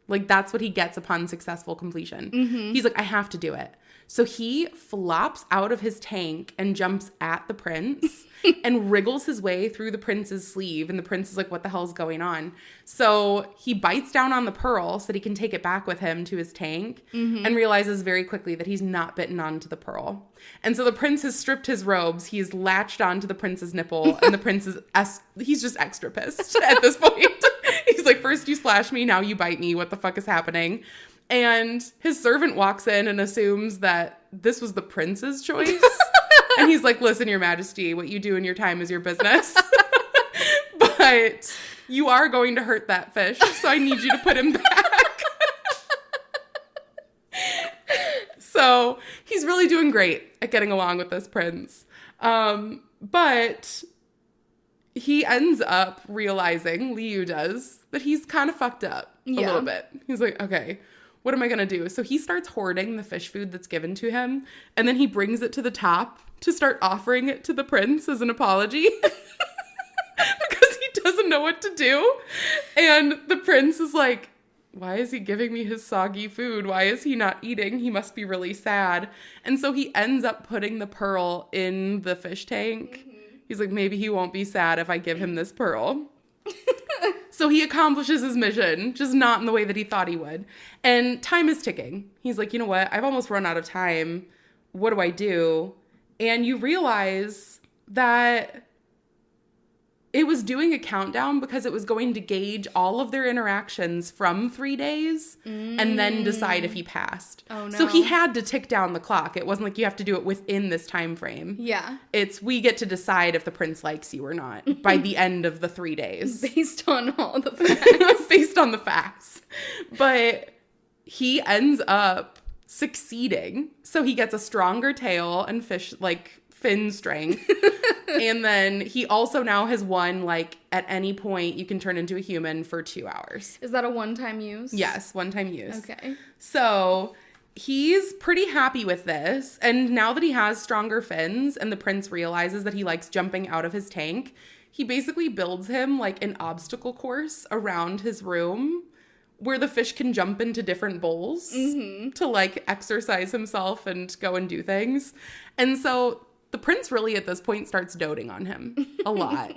Like, that's what he gets upon successful completion. Mm-hmm. He's like, I have to do it. So he flops out of his tank and jumps at the prince and wriggles his way through the prince's sleeve. And the prince is like, what the hell is going on? So he bites down on the pearl so that he can take it back with him to his tank and realizes very quickly that he's not bitten onto the pearl. And so the prince has stripped his robes. He's latched onto the prince's nipple, and the prince he's just extra pissed at this point. He's like, first you splash me, now you bite me. What the fuck is happening? And his servant walks in and assumes that this was the prince's choice. And he's like, listen, your majesty, what you do in your time is your business. But you are going to hurt that fish, so I need you to put him back. So he's really doing great at getting along with this prince. But he ends up realizing, Liu does, that he's kind of fucked up a little bit. He's like, okay, what am I going to do? So he starts hoarding the fish food that's given to him, and then he brings it to the top to start offering it to the prince as an apology because he doesn't know what to do. And the prince is like, why is he giving me his soggy food? Why is he not eating? He must be really sad. And so he ends up putting the pearl in the fish tank. He's like, maybe he won't be sad if I give him this pearl. So he accomplishes his mission, just not in the way that he thought he would. And time is ticking. He's like, you know what? I've almost run out of time. What do I do? And you realize that it was doing a countdown because it was going to gauge all of their interactions from 3 days and then decide if he passed. Oh, no. So he had to tick down the clock. It wasn't like you have to do it within this time frame. Yeah. It's we get to decide if the prince likes you or not by the end of the 3 days. Based on all the facts. Based on the facts. But he ends up succeeding. So he gets a stronger tail and fin strength. And then he also now has won, like, at any point you can turn into a human for 2 hours. Is that a one-time use? Yes, one-time use. Okay. So he's pretty happy with this. And now that he has stronger fins and the prince realizes that he likes jumping out of his tank, he basically builds him, like, an obstacle course around his room where the fish can jump into different bowls to, like, exercise himself and go and do things. And so the prince really at this point starts doting on him a lot.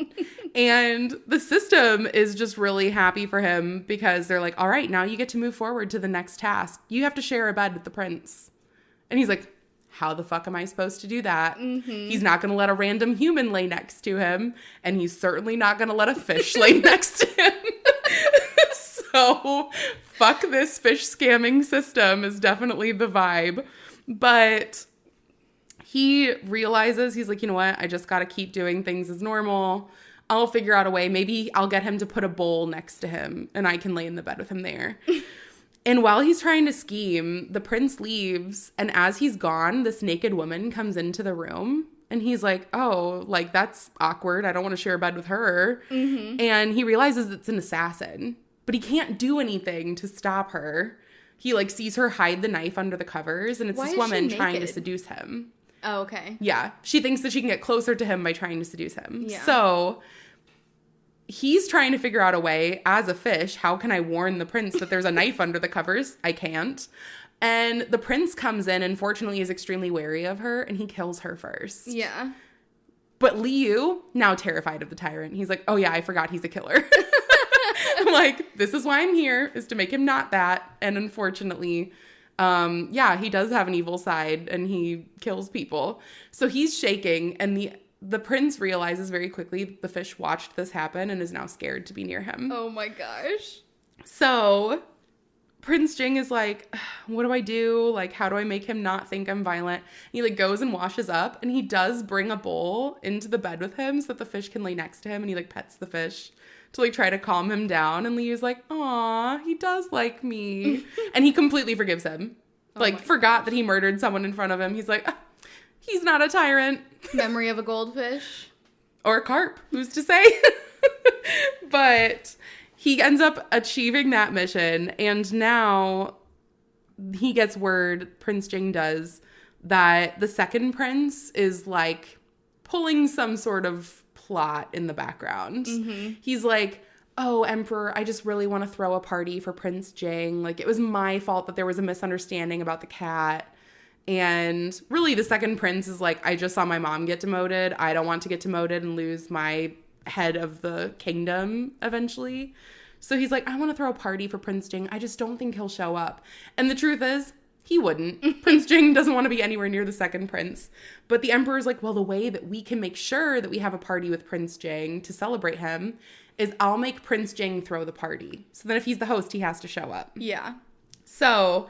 And the system is just really happy for him because they're like, all right, now you get to move forward to the next task. You have to share a bed with the prince. And he's like, how the fuck am I supposed to do that? He's not going to let a random human lay next to him. And he's certainly not going to let a fish lay next to him. So fuck this fish scamming system is definitely the vibe. But he realizes, he's like, you know what? I just got to keep doing things as normal. I'll figure out a way. Maybe I'll get him to put a bowl next to him and I can lay in the bed with him there. And while he's trying to scheme, the prince leaves. And as he's gone, this naked woman comes into the room. And he's like, oh, like, that's awkward. I don't want to share a bed with her. And he realizes it's an assassin. But he can't do anything to stop her. He, like, sees her hide the knife under the covers. And it's this woman trying to seduce him. Oh, okay. Yeah. She thinks that she can get closer to him by trying to seduce him. Yeah. So he's trying to figure out a way, as a fish, how can I warn the prince that there's a knife under the covers? I can't. And the prince comes in and fortunately is extremely wary of her and he kills her first. Yeah. But Liu, now terrified of the Tyrant, he's like, oh yeah, I forgot he's a killer. I'm like, this is why I'm here, is to make him not that. And unfortunately, he does have an evil side and he kills people. So he's shaking, and the prince realizes very quickly that the fish watched this happen and is now scared to be near him. Oh my gosh. So Prince Jing is like, what do I do? Like, how do I make him not think I'm violent? And he like goes and washes up, and he does bring a bowl into the bed with him so that the fish can lay next to him, and he like pets the fish to like try to calm him down. And Liu's like, aw, he does like me. And he completely forgives him. Like, forgot that he murdered someone in front of him. He's like, he's not a tyrant. Memory of a goldfish. Or a carp, who's to say? But he ends up achieving that mission, and now he gets word, Prince Jing does, that the second prince is like pulling some sort of plot in the background. Mm-hmm. He's like, oh, Emperor, I just really want to throw a party for Prince Jing. Like, it was my fault that there was a misunderstanding about the cat. And really, the second prince is like, I just saw my mom get demoted. I don't want to get demoted and lose my head of the kingdom eventually. So he's like, I want to throw a party for Prince Jing. I just don't think he'll show up. And the truth is, he wouldn't. Prince Jing doesn't want to be anywhere near the second prince. But the emperor's like, well, the way that we can make sure that we have a party with Prince Jing to celebrate him is I'll make Prince Jing throw the party. So then if he's the host, he has to show up. Yeah. So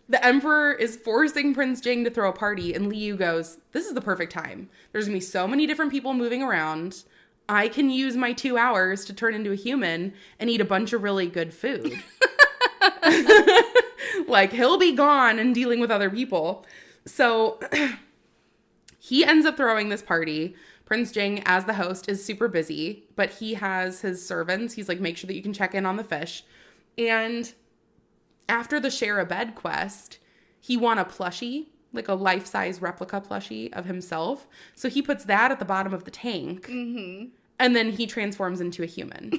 the emperor is forcing Prince Jing to throw a party, and Liu goes, this is the perfect time. There's going to be so many different people moving around. I can use my 2 hours to turn into a human and eat a bunch of really good food. Like, he'll be gone and dealing with other people. So he ends up throwing this party. Prince Jing, as the host, is super busy, but he has his servants. He's like, make sure that you can check in on the fish. And after the share a bed quest, he won a plushie, like a life-size replica plushie of himself. So he puts that at the bottom of the tank, and then he transforms into a human.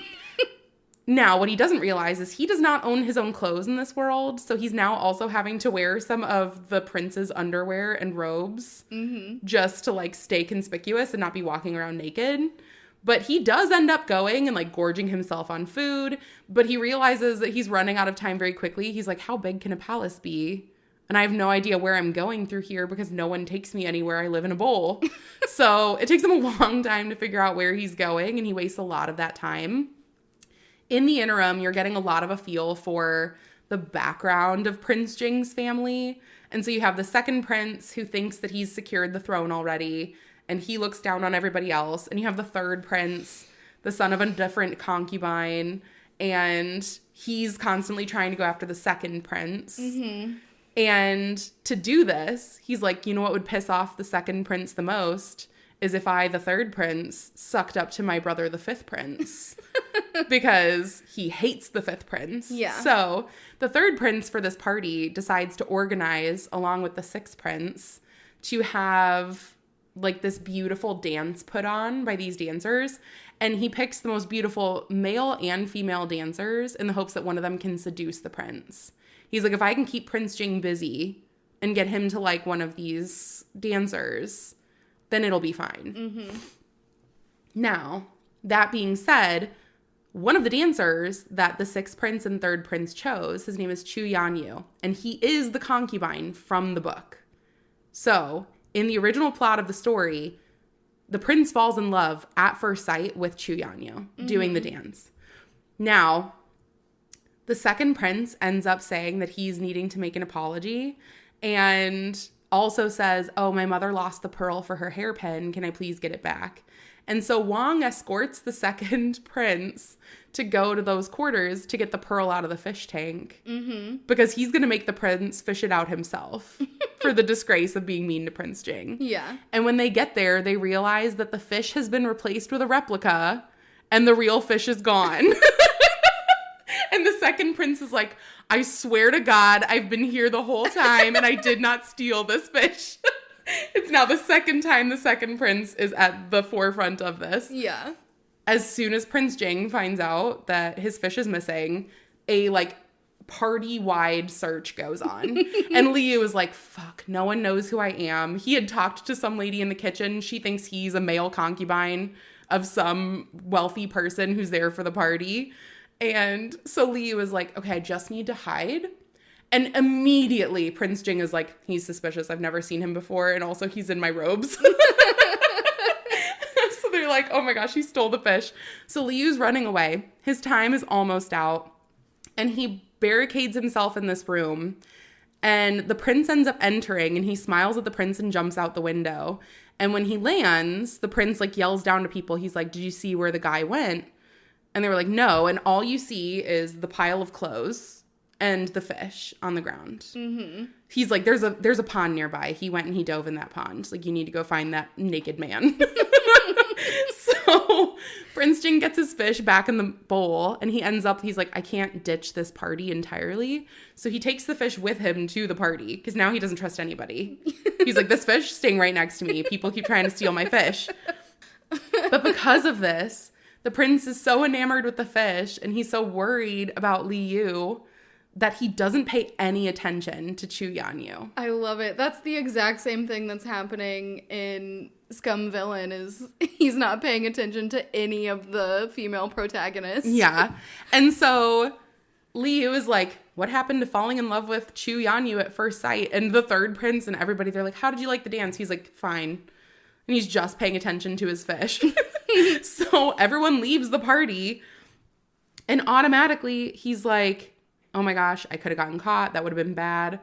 Now, what he doesn't realize is he does not own his own clothes in this world, so he's now also having to wear some of the prince's underwear and robes just to, like, stay conspicuous and not be walking around naked. But he does end up going and, like, gorging himself on food, but he realizes that he's running out of time very quickly. He's like, how big can a palace be? And I have no idea where I'm going through here because no one takes me anywhere. I live in a bowl. So it takes him a long time to figure out where he's going, and he wastes a lot of that time. In the interim, you're getting a lot of a feel for the background of Prince Jing's family. And so you have the second prince who thinks that he's secured the throne already, and he looks down on everybody else. And you have the third prince, the son of a different concubine, and he's constantly trying to go after the second prince. And to do this, he's like, you know what would piss off the second prince the most is if I, the third prince, sucked up to my brother, the fifth prince. Because he hates the fifth prince. Yeah. So the third prince for this party decides to organize, along with the sixth prince, to have like this beautiful dance put on by these dancers. And he picks the most beautiful male and female dancers in the hopes that one of them can seduce the prince. He's like, if I can keep Prince Jing busy and get him to like one of these dancers, then it'll be fine. Now, that being said, one of the dancers that the sixth prince and third prince chose, his name is Chu Yanyu, and he is the concubine from the book. So, in the original plot of the story, the prince falls in love at first sight with Chu Yanyu doing the dance. Now, the second prince ends up saying that he's needing to make an apology and also says, oh, my mother lost the pearl for her hairpin. Can I please get it back? And so Wang escorts the second prince to go to those quarters to get the pearl out of the fish tank because he's going to make the prince fish it out himself for the disgrace of being mean to Prince Jing. Yeah. And when they get there, they realize that the fish has been replaced with a replica and the real fish is gone. And the second prince is like, I swear to God, I've been here the whole time and I did not steal this fish. It's now the second time the second prince is at the forefront of this. Yeah. As soon as Prince Jing finds out that his fish is missing, a like party-wide search goes on. And Liu is like, fuck, no one knows who I am. He had talked to some lady in the kitchen. She thinks he's a male concubine of some wealthy person who's there for the party. And so Liu is like, okay, I just need to hide. And immediately Prince Jing is like, he's suspicious. I've never seen him before. And also he's in my robes. So they're like, oh my gosh, he stole the fish. So Liu's running away. His time is almost out. And he barricades himself in this room. And the prince ends up entering, and he smiles at the prince and jumps out the window. And when he lands, the prince like yells down to people. He's like, did you see where the guy went? And they were like, no. And all you see is the pile of clothes and the fish on the ground. Mm-hmm. He's like, there's a pond nearby. He went and he dove in that pond. Like, you need to go find that naked man. So Prince Jing gets his fish back in the bowl, and he's like, I can't ditch this party entirely. So he takes the fish with him to the party, because now he doesn't trust anybody. He's like, this fish staying right next to me. People keep trying to steal my fish. But because of this, the prince is so enamored with the fish, and he's so worried about Liu that he doesn't pay any attention to Chu Yanyu. I love it. That's the exact same thing that's happening in Scum Villain, is he's not paying attention to any of the female protagonists. Yeah. And so Liu is like, what happened to falling in love with Chu Yanyu at first sight? And the third prince and everybody, they're like, how did you like the dance? He's like, fine. And he's just paying attention to his fish. So everyone leaves the party, and automatically he's like, oh my gosh, I could have gotten caught. That would have been bad.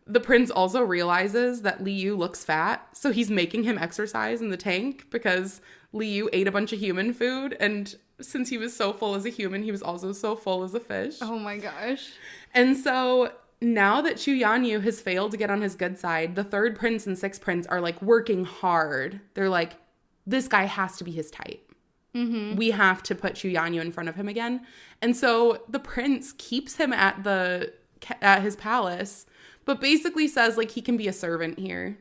The prince also realizes that Liu looks fat, so he's making him exercise in the tank because Liu ate a bunch of human food, and since he was so full as a human, he was also so full as a fish. Oh my gosh. And so now that Chu Yanyu has failed to get on his good side, the third prince and sixth prince are like working hard. They're like, this guy has to be his type. Mm-hmm. We have to put Chu Yanyu in front of him again. And so the prince keeps him at his palace, but basically says like he can be a servant here.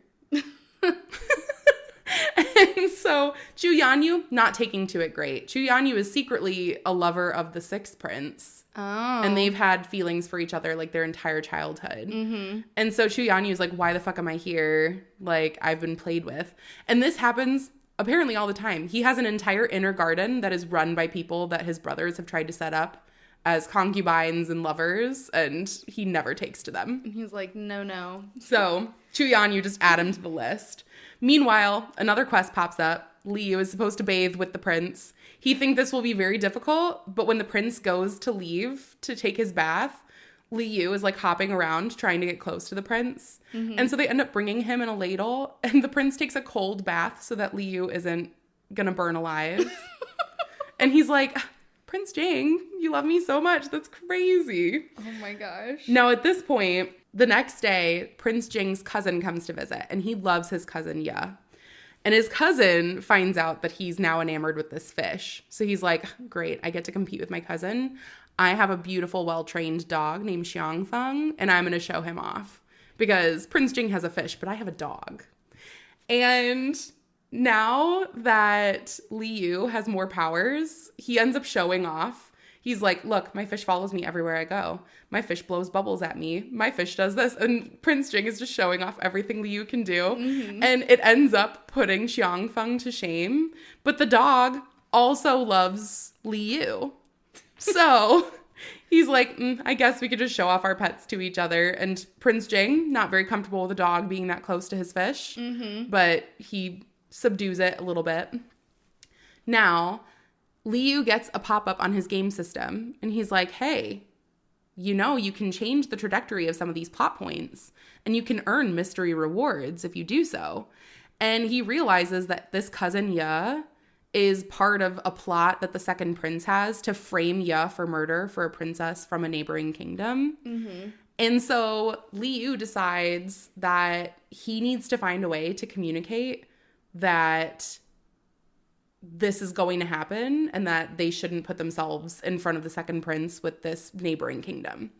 And so Chu Yanyu not taking to it great. Chu Yanyu is secretly a lover of the sixth prince. Oh. And they've had feelings for each other like their entire childhood. Mm-hmm. And so Chu Yanyu is like, why the fuck am I here? Like, I've been played with. And this happens apparently all the time. He has an entire inner garden that is run by people that his brothers have tried to set up as concubines and lovers, and he never takes to them. And he's like, no. So Chu Yanyu just add him to the list. Meanwhile, another quest pops up. Liu is supposed to bathe with the prince. He thinks this will be very difficult, but when the prince goes to leave to take his bath, Liu is like hopping around trying to get close to the prince. Mm-hmm. And so they end up bringing him in a ladle, and the prince takes a cold bath so that Liu isn't gonna burn alive. And he's like, Prince Jing, you love me so much. That's crazy. Oh my gosh. Now at this point, the next day, Prince Jing's cousin comes to visit, and he loves his cousin Ye. And his cousin finds out that he's now enamored with this fish. So he's like, great, I get to compete with my cousin. I have a beautiful, well-trained dog named Xiangfeng, and I'm going to show him off. Because Prince Jing has a fish, but I have a dog. And now that Liu has more powers, he ends up showing off. He's like, look, my fish follows me everywhere I go. My fish blows bubbles at me. My fish does this. And Prince Jing is just showing off everything Liu can do. Mm-hmm. And it ends up putting Xiangfeng to shame. But the dog also loves Liu. So he's like, I guess we could just show off our pets to each other. And Prince Jing, not very comfortable with a dog being that close to his fish. Mm-hmm. But he subdues it a little bit. Now, Liu gets a pop-up on his game system, and he's like, hey, you know, you can change the trajectory of some of these plot points, and you can earn mystery rewards if you do so. And he realizes that this cousin Ye is part of a plot that the second prince has to frame Ye for murder for a princess from a neighboring kingdom. Mm-hmm. And so Liu decides that he needs to find a way to communicate that this is going to happen and that they shouldn't put themselves in front of the second prince with this neighboring kingdom.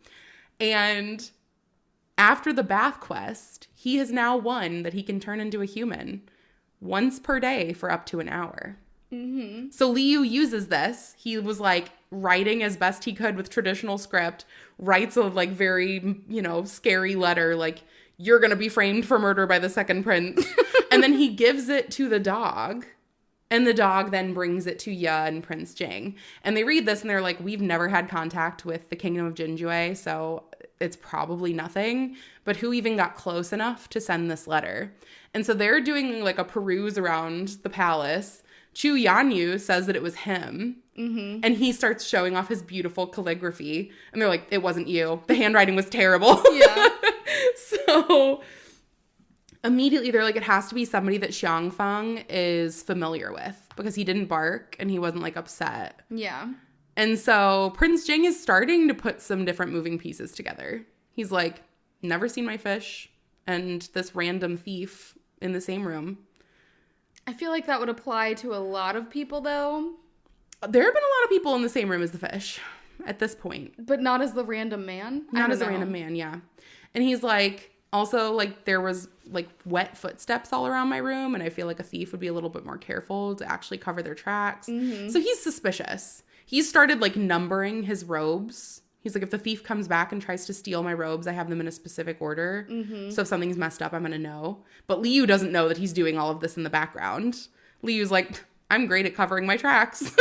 And after the bath quest, he has now won that he can turn into a human once per day for up to an hour. Mm-hmm. So Liu uses this. He was like writing as best he could with traditional script, writes a like very, scary letter like, you're going to be framed for murder by the second prince. And then he gives it to the dog. And the dog then brings it to Ye and Prince Jing. And they read this and they're like, we've never had contact with the kingdom of Jinjue, so it's probably nothing. But who even got close enough to send this letter? And so they're doing like a peruse around the palace. Chu Yanyu says that it was him. Mm-hmm. And he starts showing off his beautiful calligraphy. And they're like, it wasn't you. The handwriting was terrible. Yeah. So immediately they're like, it has to be somebody that Xiangfeng is familiar with because he didn't bark and he wasn't like upset. Yeah. And so Prince Jing is starting to put some different moving pieces together. He's like, never seen my fish and this random thief in the same room. I feel like that would apply to a lot of people, though. There have been a lot of people in the same room as the fish at this point. But not as the random man? Not as a random man, yeah. And he's like, also, like, there was, like, wet footsteps all around my room, and I feel like a thief would be a little bit more careful to actually cover their tracks. Mm-hmm. So he's suspicious. He started, like, numbering his robes. He's like, if the thief comes back and tries to steal my robes, I have them in a specific order. Mm-hmm. So if something's messed up, I'm going to know. But Liu doesn't know that he's doing all of this in the background. Liu's like, I'm great at covering my tracks.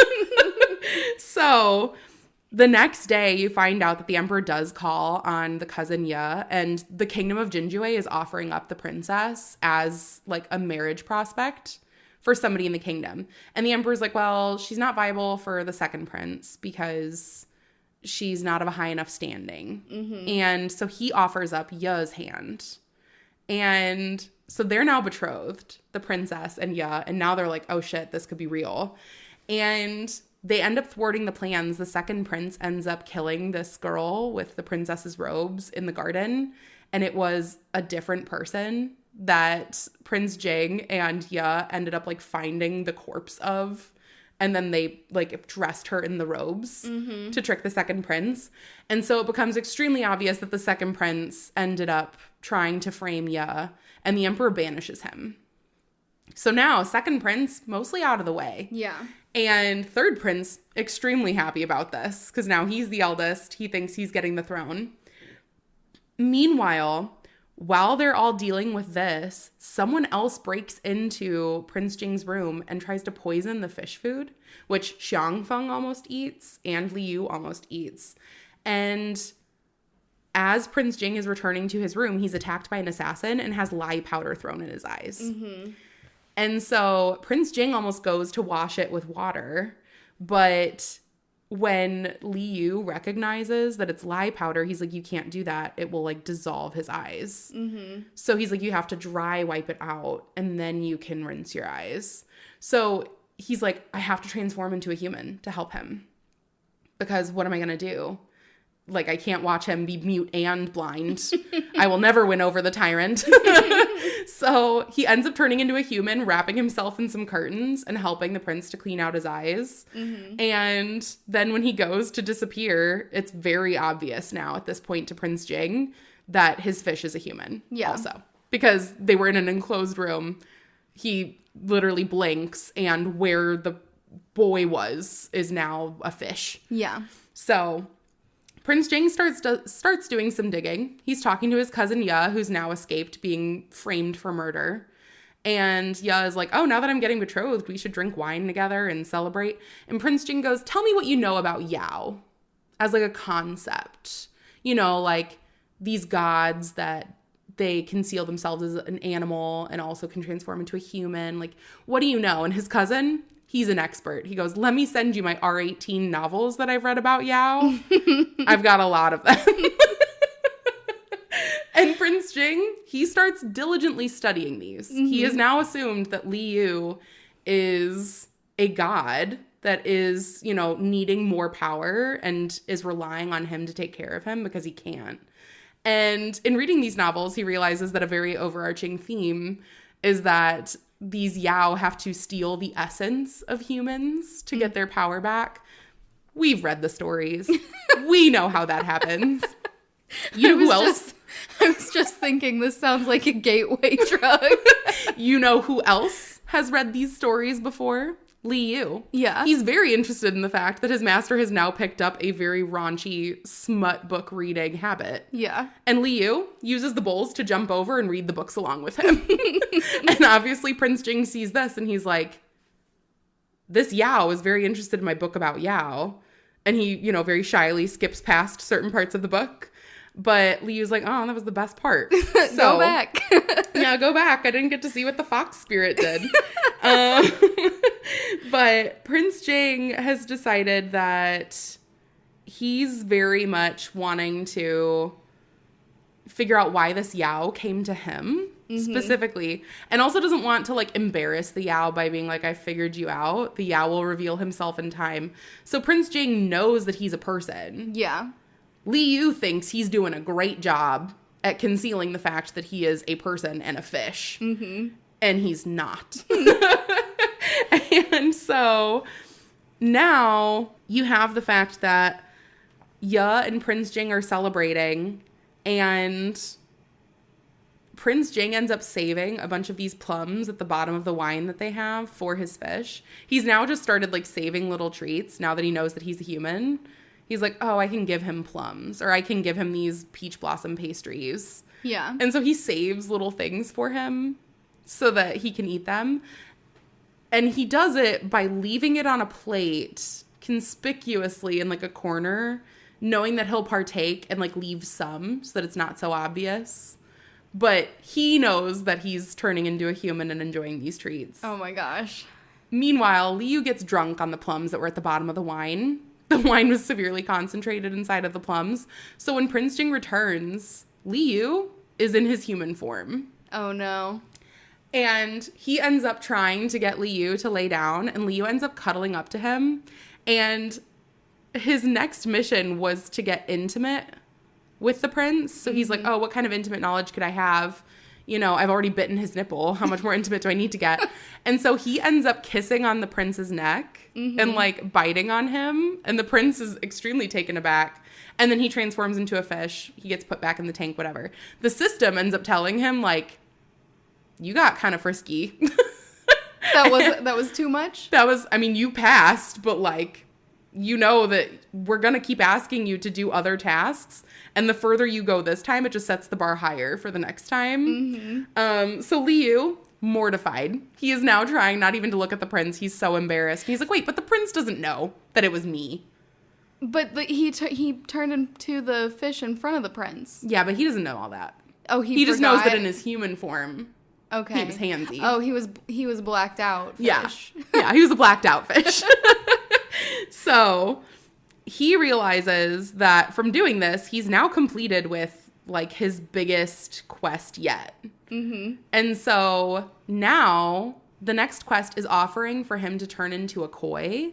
So the next day, you find out that the emperor does call on the cousin Ye, and the kingdom of Jinjue is offering up the princess as, like, a marriage prospect for somebody in the kingdom. And the emperor's like, well, she's not viable for the second prince because she's not of a high enough standing. Mm-hmm. And so he offers up Ye's hand. And so they're now betrothed, the princess and Ye, and now they're like, oh shit, this could be real. And they end up thwarting the plans. The second prince ends up killing this girl with the princess's robes in the garden. And it was a different person that Prince Jing and Ye ended up like finding the corpse of. And then they like dressed her in the robes to trick the second prince. And so it becomes extremely obvious that the second prince ended up trying to frame Ye, and the emperor banishes him. So now second prince mostly out of the way. Yeah. And third prince extremely happy about this because now he's the eldest. He thinks he's getting the throne. Meanwhile, while they're all dealing with this, someone else breaks into Prince Jing's room and tries to poison the fish food, which Xiangfeng almost eats and Liu almost eats. And as Prince Jing is returning to his room, he's attacked by an assassin and has lye powder thrown in his eyes. Mm-hmm. And so Prince Jing almost goes to wash it with water, but when Liu recognizes that it's lye powder, he's like, you can't do that. It will like dissolve his eyes. Mm-hmm. So he's like, you have to dry wipe it out and then you can rinse your eyes. So he's like, I have to transform into a human to help him because what am I going to do? Like, I can't watch him be mute and blind. I will never win over the tyrant. So he ends up turning into a human, wrapping himself in some curtains and helping the prince to clean out his eyes. Mm-hmm. And then when he goes to disappear, it's very obvious now at this point to Prince Jing that his fish is a human also. Because they were in an enclosed room. He literally blinks and where the boy was is now a fish. Yeah. So Prince Jing starts doing some digging. He's talking to his cousin Ye, who's now escaped being framed for murder. And Ye is like, oh, now that I'm getting betrothed, we should drink wine together and celebrate. And Prince Jing goes, tell me what you know about Yao as like a concept. You know, like these gods that they conceal themselves as an animal and also can transform into a human. Like, what do you know? And his cousin, he's an expert. He goes, let me send you my R18 novels that I've read about Yao. I've got a lot of them. And Prince Jing, he starts diligently studying these. Mm-hmm. He has now assumed that Liu is a god that is, you know, needing more power and is relying on him to take care of him because he can't. And in reading these novels, he realizes that a very overarching theme is that these Yao have to steal the essence of humans to get their power back. We've read the stories. We know how that happens. You know who else? I was just thinking this sounds like a gateway drug. You know who else has read these stories before? Li Yu. Yeah. He's very interested in the fact that his master has now picked up a very raunchy smut book reading habit. Yeah. And Li Yu uses the bowls to jump over and read the books along with him. And obviously Prince Jing sees this and he's like, this Yao is very interested in my book about Yao. And he, you know, very shyly skips past certain parts of the book. But Li Yu's like, oh, that was the best part. So, go back. Yeah, go back. I didn't get to see what the fox spirit did. But Prince Jing has decided that he's very much wanting to figure out why this Yao came to him specifically, and also doesn't want to like embarrass the Yao by being like, I figured you out. The Yao will reveal himself in time. So Prince Jing knows that he's a person. Yeah. Li Yu thinks he's doing a great job at concealing the fact that he is a person and a fish. Mm-hmm. And he's not. And so now you have the fact that Ya and Prince Jing are celebrating, and Prince Jing ends up saving a bunch of these plums at the bottom of the wine that they have for his fish. He's now just started like saving little treats now that he knows that he's a human. He's like, oh, I can give him plums, or I can give him these peach blossom pastries. Yeah. And so he saves little things for him so that he can eat them. And he does it by leaving it on a plate conspicuously in like a corner, knowing that he'll partake and like leave some so that it's not so obvious. But he knows that he's turning into a human and enjoying these treats. Oh my gosh. Meanwhile, Li Yu gets drunk on the plums that were at the bottom of the wine. The wine was severely concentrated inside of the plums. So when Prince Jing returns, Li Yu is in his human form. Oh no. And he ends up trying to get Li Yu to lay down, and Li Yu ends up cuddling up to him. And his next mission was to get intimate with the prince. So he's like, oh, what kind of intimate knowledge could I have? You know, I've already bitten his nipple. How much more intimate do I need to get? And so he ends up kissing on the prince's neck and like biting on him. And the prince is extremely taken aback. And then he transforms into a fish. He gets put back in the tank, whatever. The system ends up telling him like, you got kind of frisky. That was too much? That was, I mean, you passed, but like, you know that we're going to keep asking you to do other tasks. And the further you go this time, it just sets the bar higher for the next time. So Li Yu, mortified. He is now trying not even to look at the prince. He's so embarrassed. He's like, wait, but the prince doesn't know that it was me. But he turned into the fish in front of the prince. Yeah, but he doesn't know all that. Oh, he just knows that in his human form, okay, he was handsy. Oh, he was blacked out fish. Yeah, he was a blacked out fish. So he realizes that from doing this, he's now completed with like his biggest quest yet. And so now the next quest is offering for him to turn into a koi,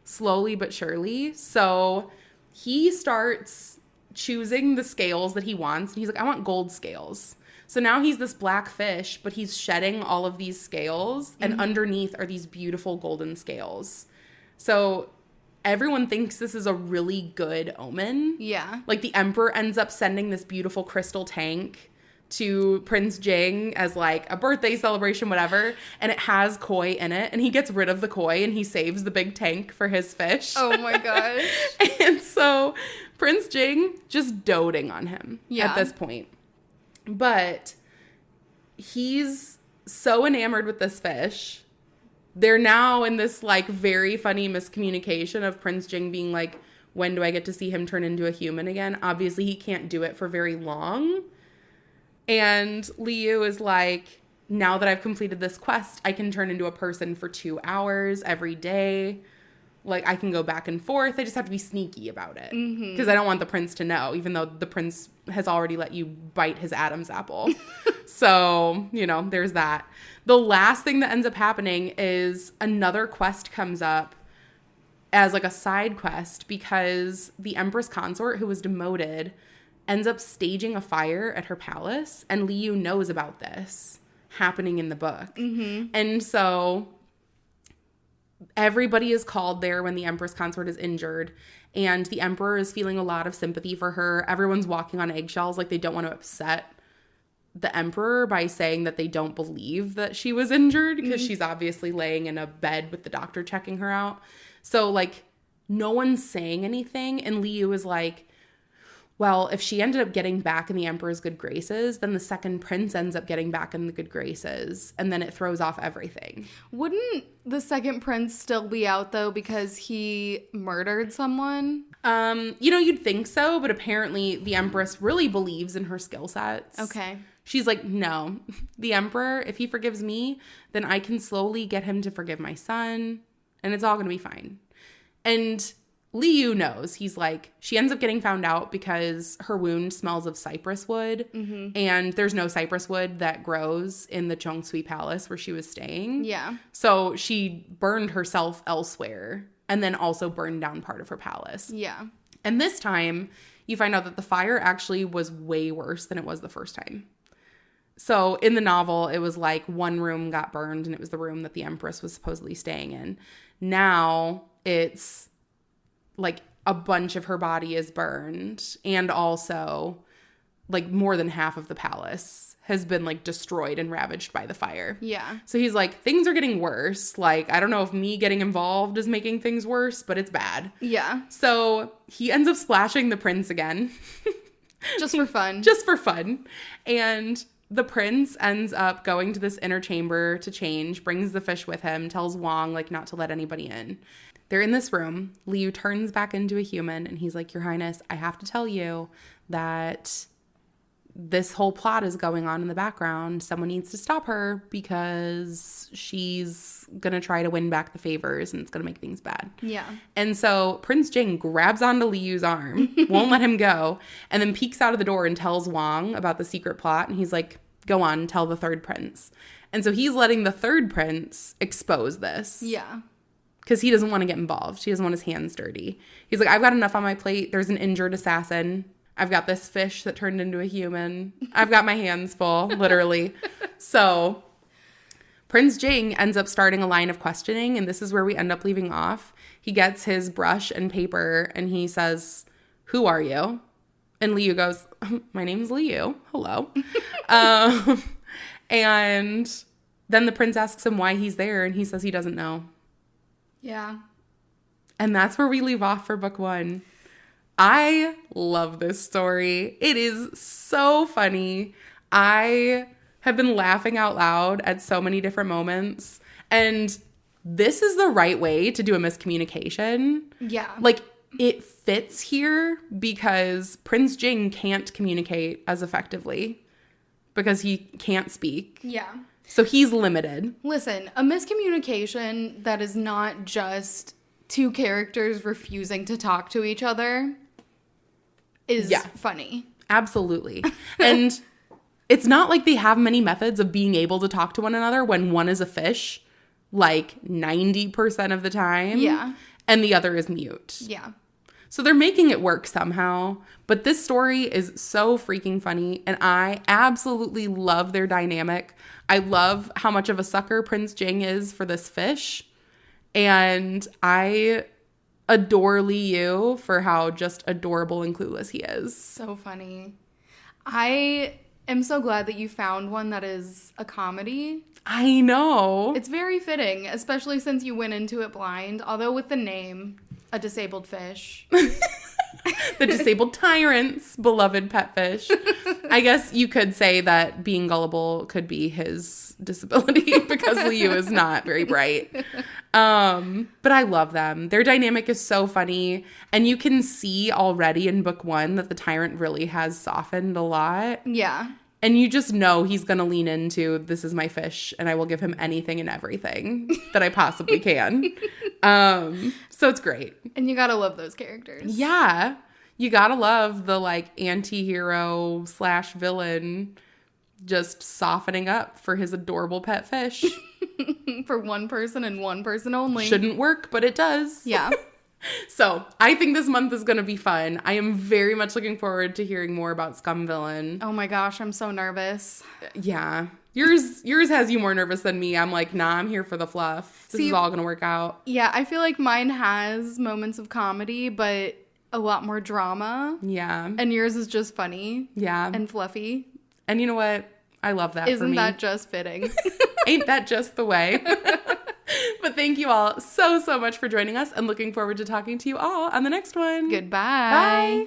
slowly but surely. So he starts choosing the scales that he wants. And he's like, I want gold scales. So now he's this black fish, but he's shedding all of these scales. And underneath are these beautiful golden scales. So everyone thinks this is a really good omen. Yeah. Like the emperor ends up sending this beautiful crystal tank to Prince Jing as like a birthday celebration, whatever. And it has koi in it. And he gets rid of the koi and he saves the big tank for his fish. Oh my gosh. And so Prince Jing just doting on him at this point. But he's so enamored with this fish. They're now in this like very funny miscommunication of Prince Jing being like, when do I get to see him turn into a human again? Obviously he can't do it for very long. And Li Yu is like, now that I've completed this quest, I can turn into a person for 2 hours every day. Like I can go back and forth. I just have to be sneaky about it. Because I don't want the prince to know, even though the prince has already let you bite his Adam's apple. So, you know, there's that. The last thing that ends up happening is another quest comes up as like a side quest because the Empress Consort, who was demoted, ends up staging a fire at her palace. And Li Yu knows about this happening in the book. And so everybody is called there when the Empress Consort is injured. And the emperor is feeling a lot of sympathy for her. Everyone's walking on eggshells, like they don't want to upset the emperor by saying that they don't believe that she was injured because she's obviously laying in a bed with the doctor checking her out. So, like, no one's saying anything. And Liu is like, well, if she ended up getting back in the emperor's good graces, then the second prince ends up getting back in the good graces. And then it throws off everything. Wouldn't the second prince still be out, though, because he murdered someone? You'd think so, but apparently the empress really believes in her skill sets. Okay. She's like, no, the emperor, if he forgives me, then I can slowly get him to forgive my son, and it's all going to be fine. And Liu knows. He's like, she ends up getting found out because her wound smells of cypress wood, and there's no cypress wood that grows in the Chongsui Palace where she was staying. Yeah. So she burned herself elsewhere and then also burned down part of her palace. Yeah. And this time, you find out that the fire actually was way worse than it was the first time. So in the novel, it was like one room got burned, and it was the room that the empress was supposedly staying in. Now it's like a bunch of her body is burned, and also like more than half of the palace has been like destroyed and ravaged by the fire. Yeah. So he's like, things are getting worse. Like, I don't know if me getting involved is making things worse, but it's bad. Yeah. So he ends up splashing the prince again. Just for fun. Just for fun. And the prince ends up going to this inner chamber to change, brings the fish with him, tells Wang, like, not to let anybody in. They're in this room. Liu turns back into a human, and he's like, Your Highness, I have to tell you that this whole plot is going on in the background. Someone needs to stop her because she's going to try to win back the favors, and it's going to make things bad. Yeah. And so Prince Jing grabs onto Liu's arm, won't let him go, and then peeks out of the door and tells Wang about the secret plot. And he's like, go on, tell the third prince. And so he's letting the third prince expose this. Yeah. Because he doesn't want to get involved. He doesn't want his hands dirty. He's like, I've got enough on my plate. There's an injured assassin. I've got this fish that turned into a human. I've got my hands full, literally. So Prince Jing ends up starting a line of questioning, and this is where we end up leaving off. He gets his brush and paper, and he says, who are you? And Liu goes, my name's Liu. Hello. And then the prince asks him why he's there, and he says he doesn't know. Yeah. And that's where we leave off for book 1. I love this story. It is so funny. I have been laughing out loud at so many different moments. And this is the right way to do a miscommunication. Yeah. Like, it fits here because Prince Jing can't communicate as effectively because he can't speak. Yeah. So he's limited. Listen, a miscommunication that is not just two characters refusing to talk to each other is funny. Absolutely. And it's not like they have many methods of being able to talk to one another when one is a fish, like 90% of the time. Yeah. And the other is mute. Yeah. So they're making it work somehow. But this story is so freaking funny, and I absolutely love their dynamic. I love how much of a sucker Prince Jing is for this fish. And I adore Liu for how just adorable and clueless he is. So funny. I am so glad that you found one that is a comedy. I know. It's very fitting, especially since you went into it blind, although with the name, A Disabled Fish. The disabled tyrant's beloved pet fish. I guess you could say that being gullible could be his disability because Liu is not very bright. But I love them. Their dynamic is so funny. And you can see already in book 1 that the tyrant really has softened a lot. Yeah. And you just know he's going to lean into, this is my fish, and I will give him anything and everything that I possibly can. So it's great. And you gotta love those characters. Yeah. You gotta love the, like, anti-hero / villain just softening up for his adorable pet fish. For one person and one person only. Shouldn't work, but it does. Yeah. So I think this month is going to be fun. I am very much looking forward to hearing more about Scum Villain. Oh my gosh, I'm so nervous. Yeah. Yours has you more nervous than me. I'm like, nah, I'm here for the fluff. This is all going to work out. Yeah, I feel like mine has moments of comedy, but a lot more drama. Yeah. And yours is just funny. Yeah. And fluffy. And you know what? I love that for me. Isn't that just fitting? Ain't that just the way? But thank you all so much for joining us and looking forward to talking to you all on the next one. Goodbye. Bye.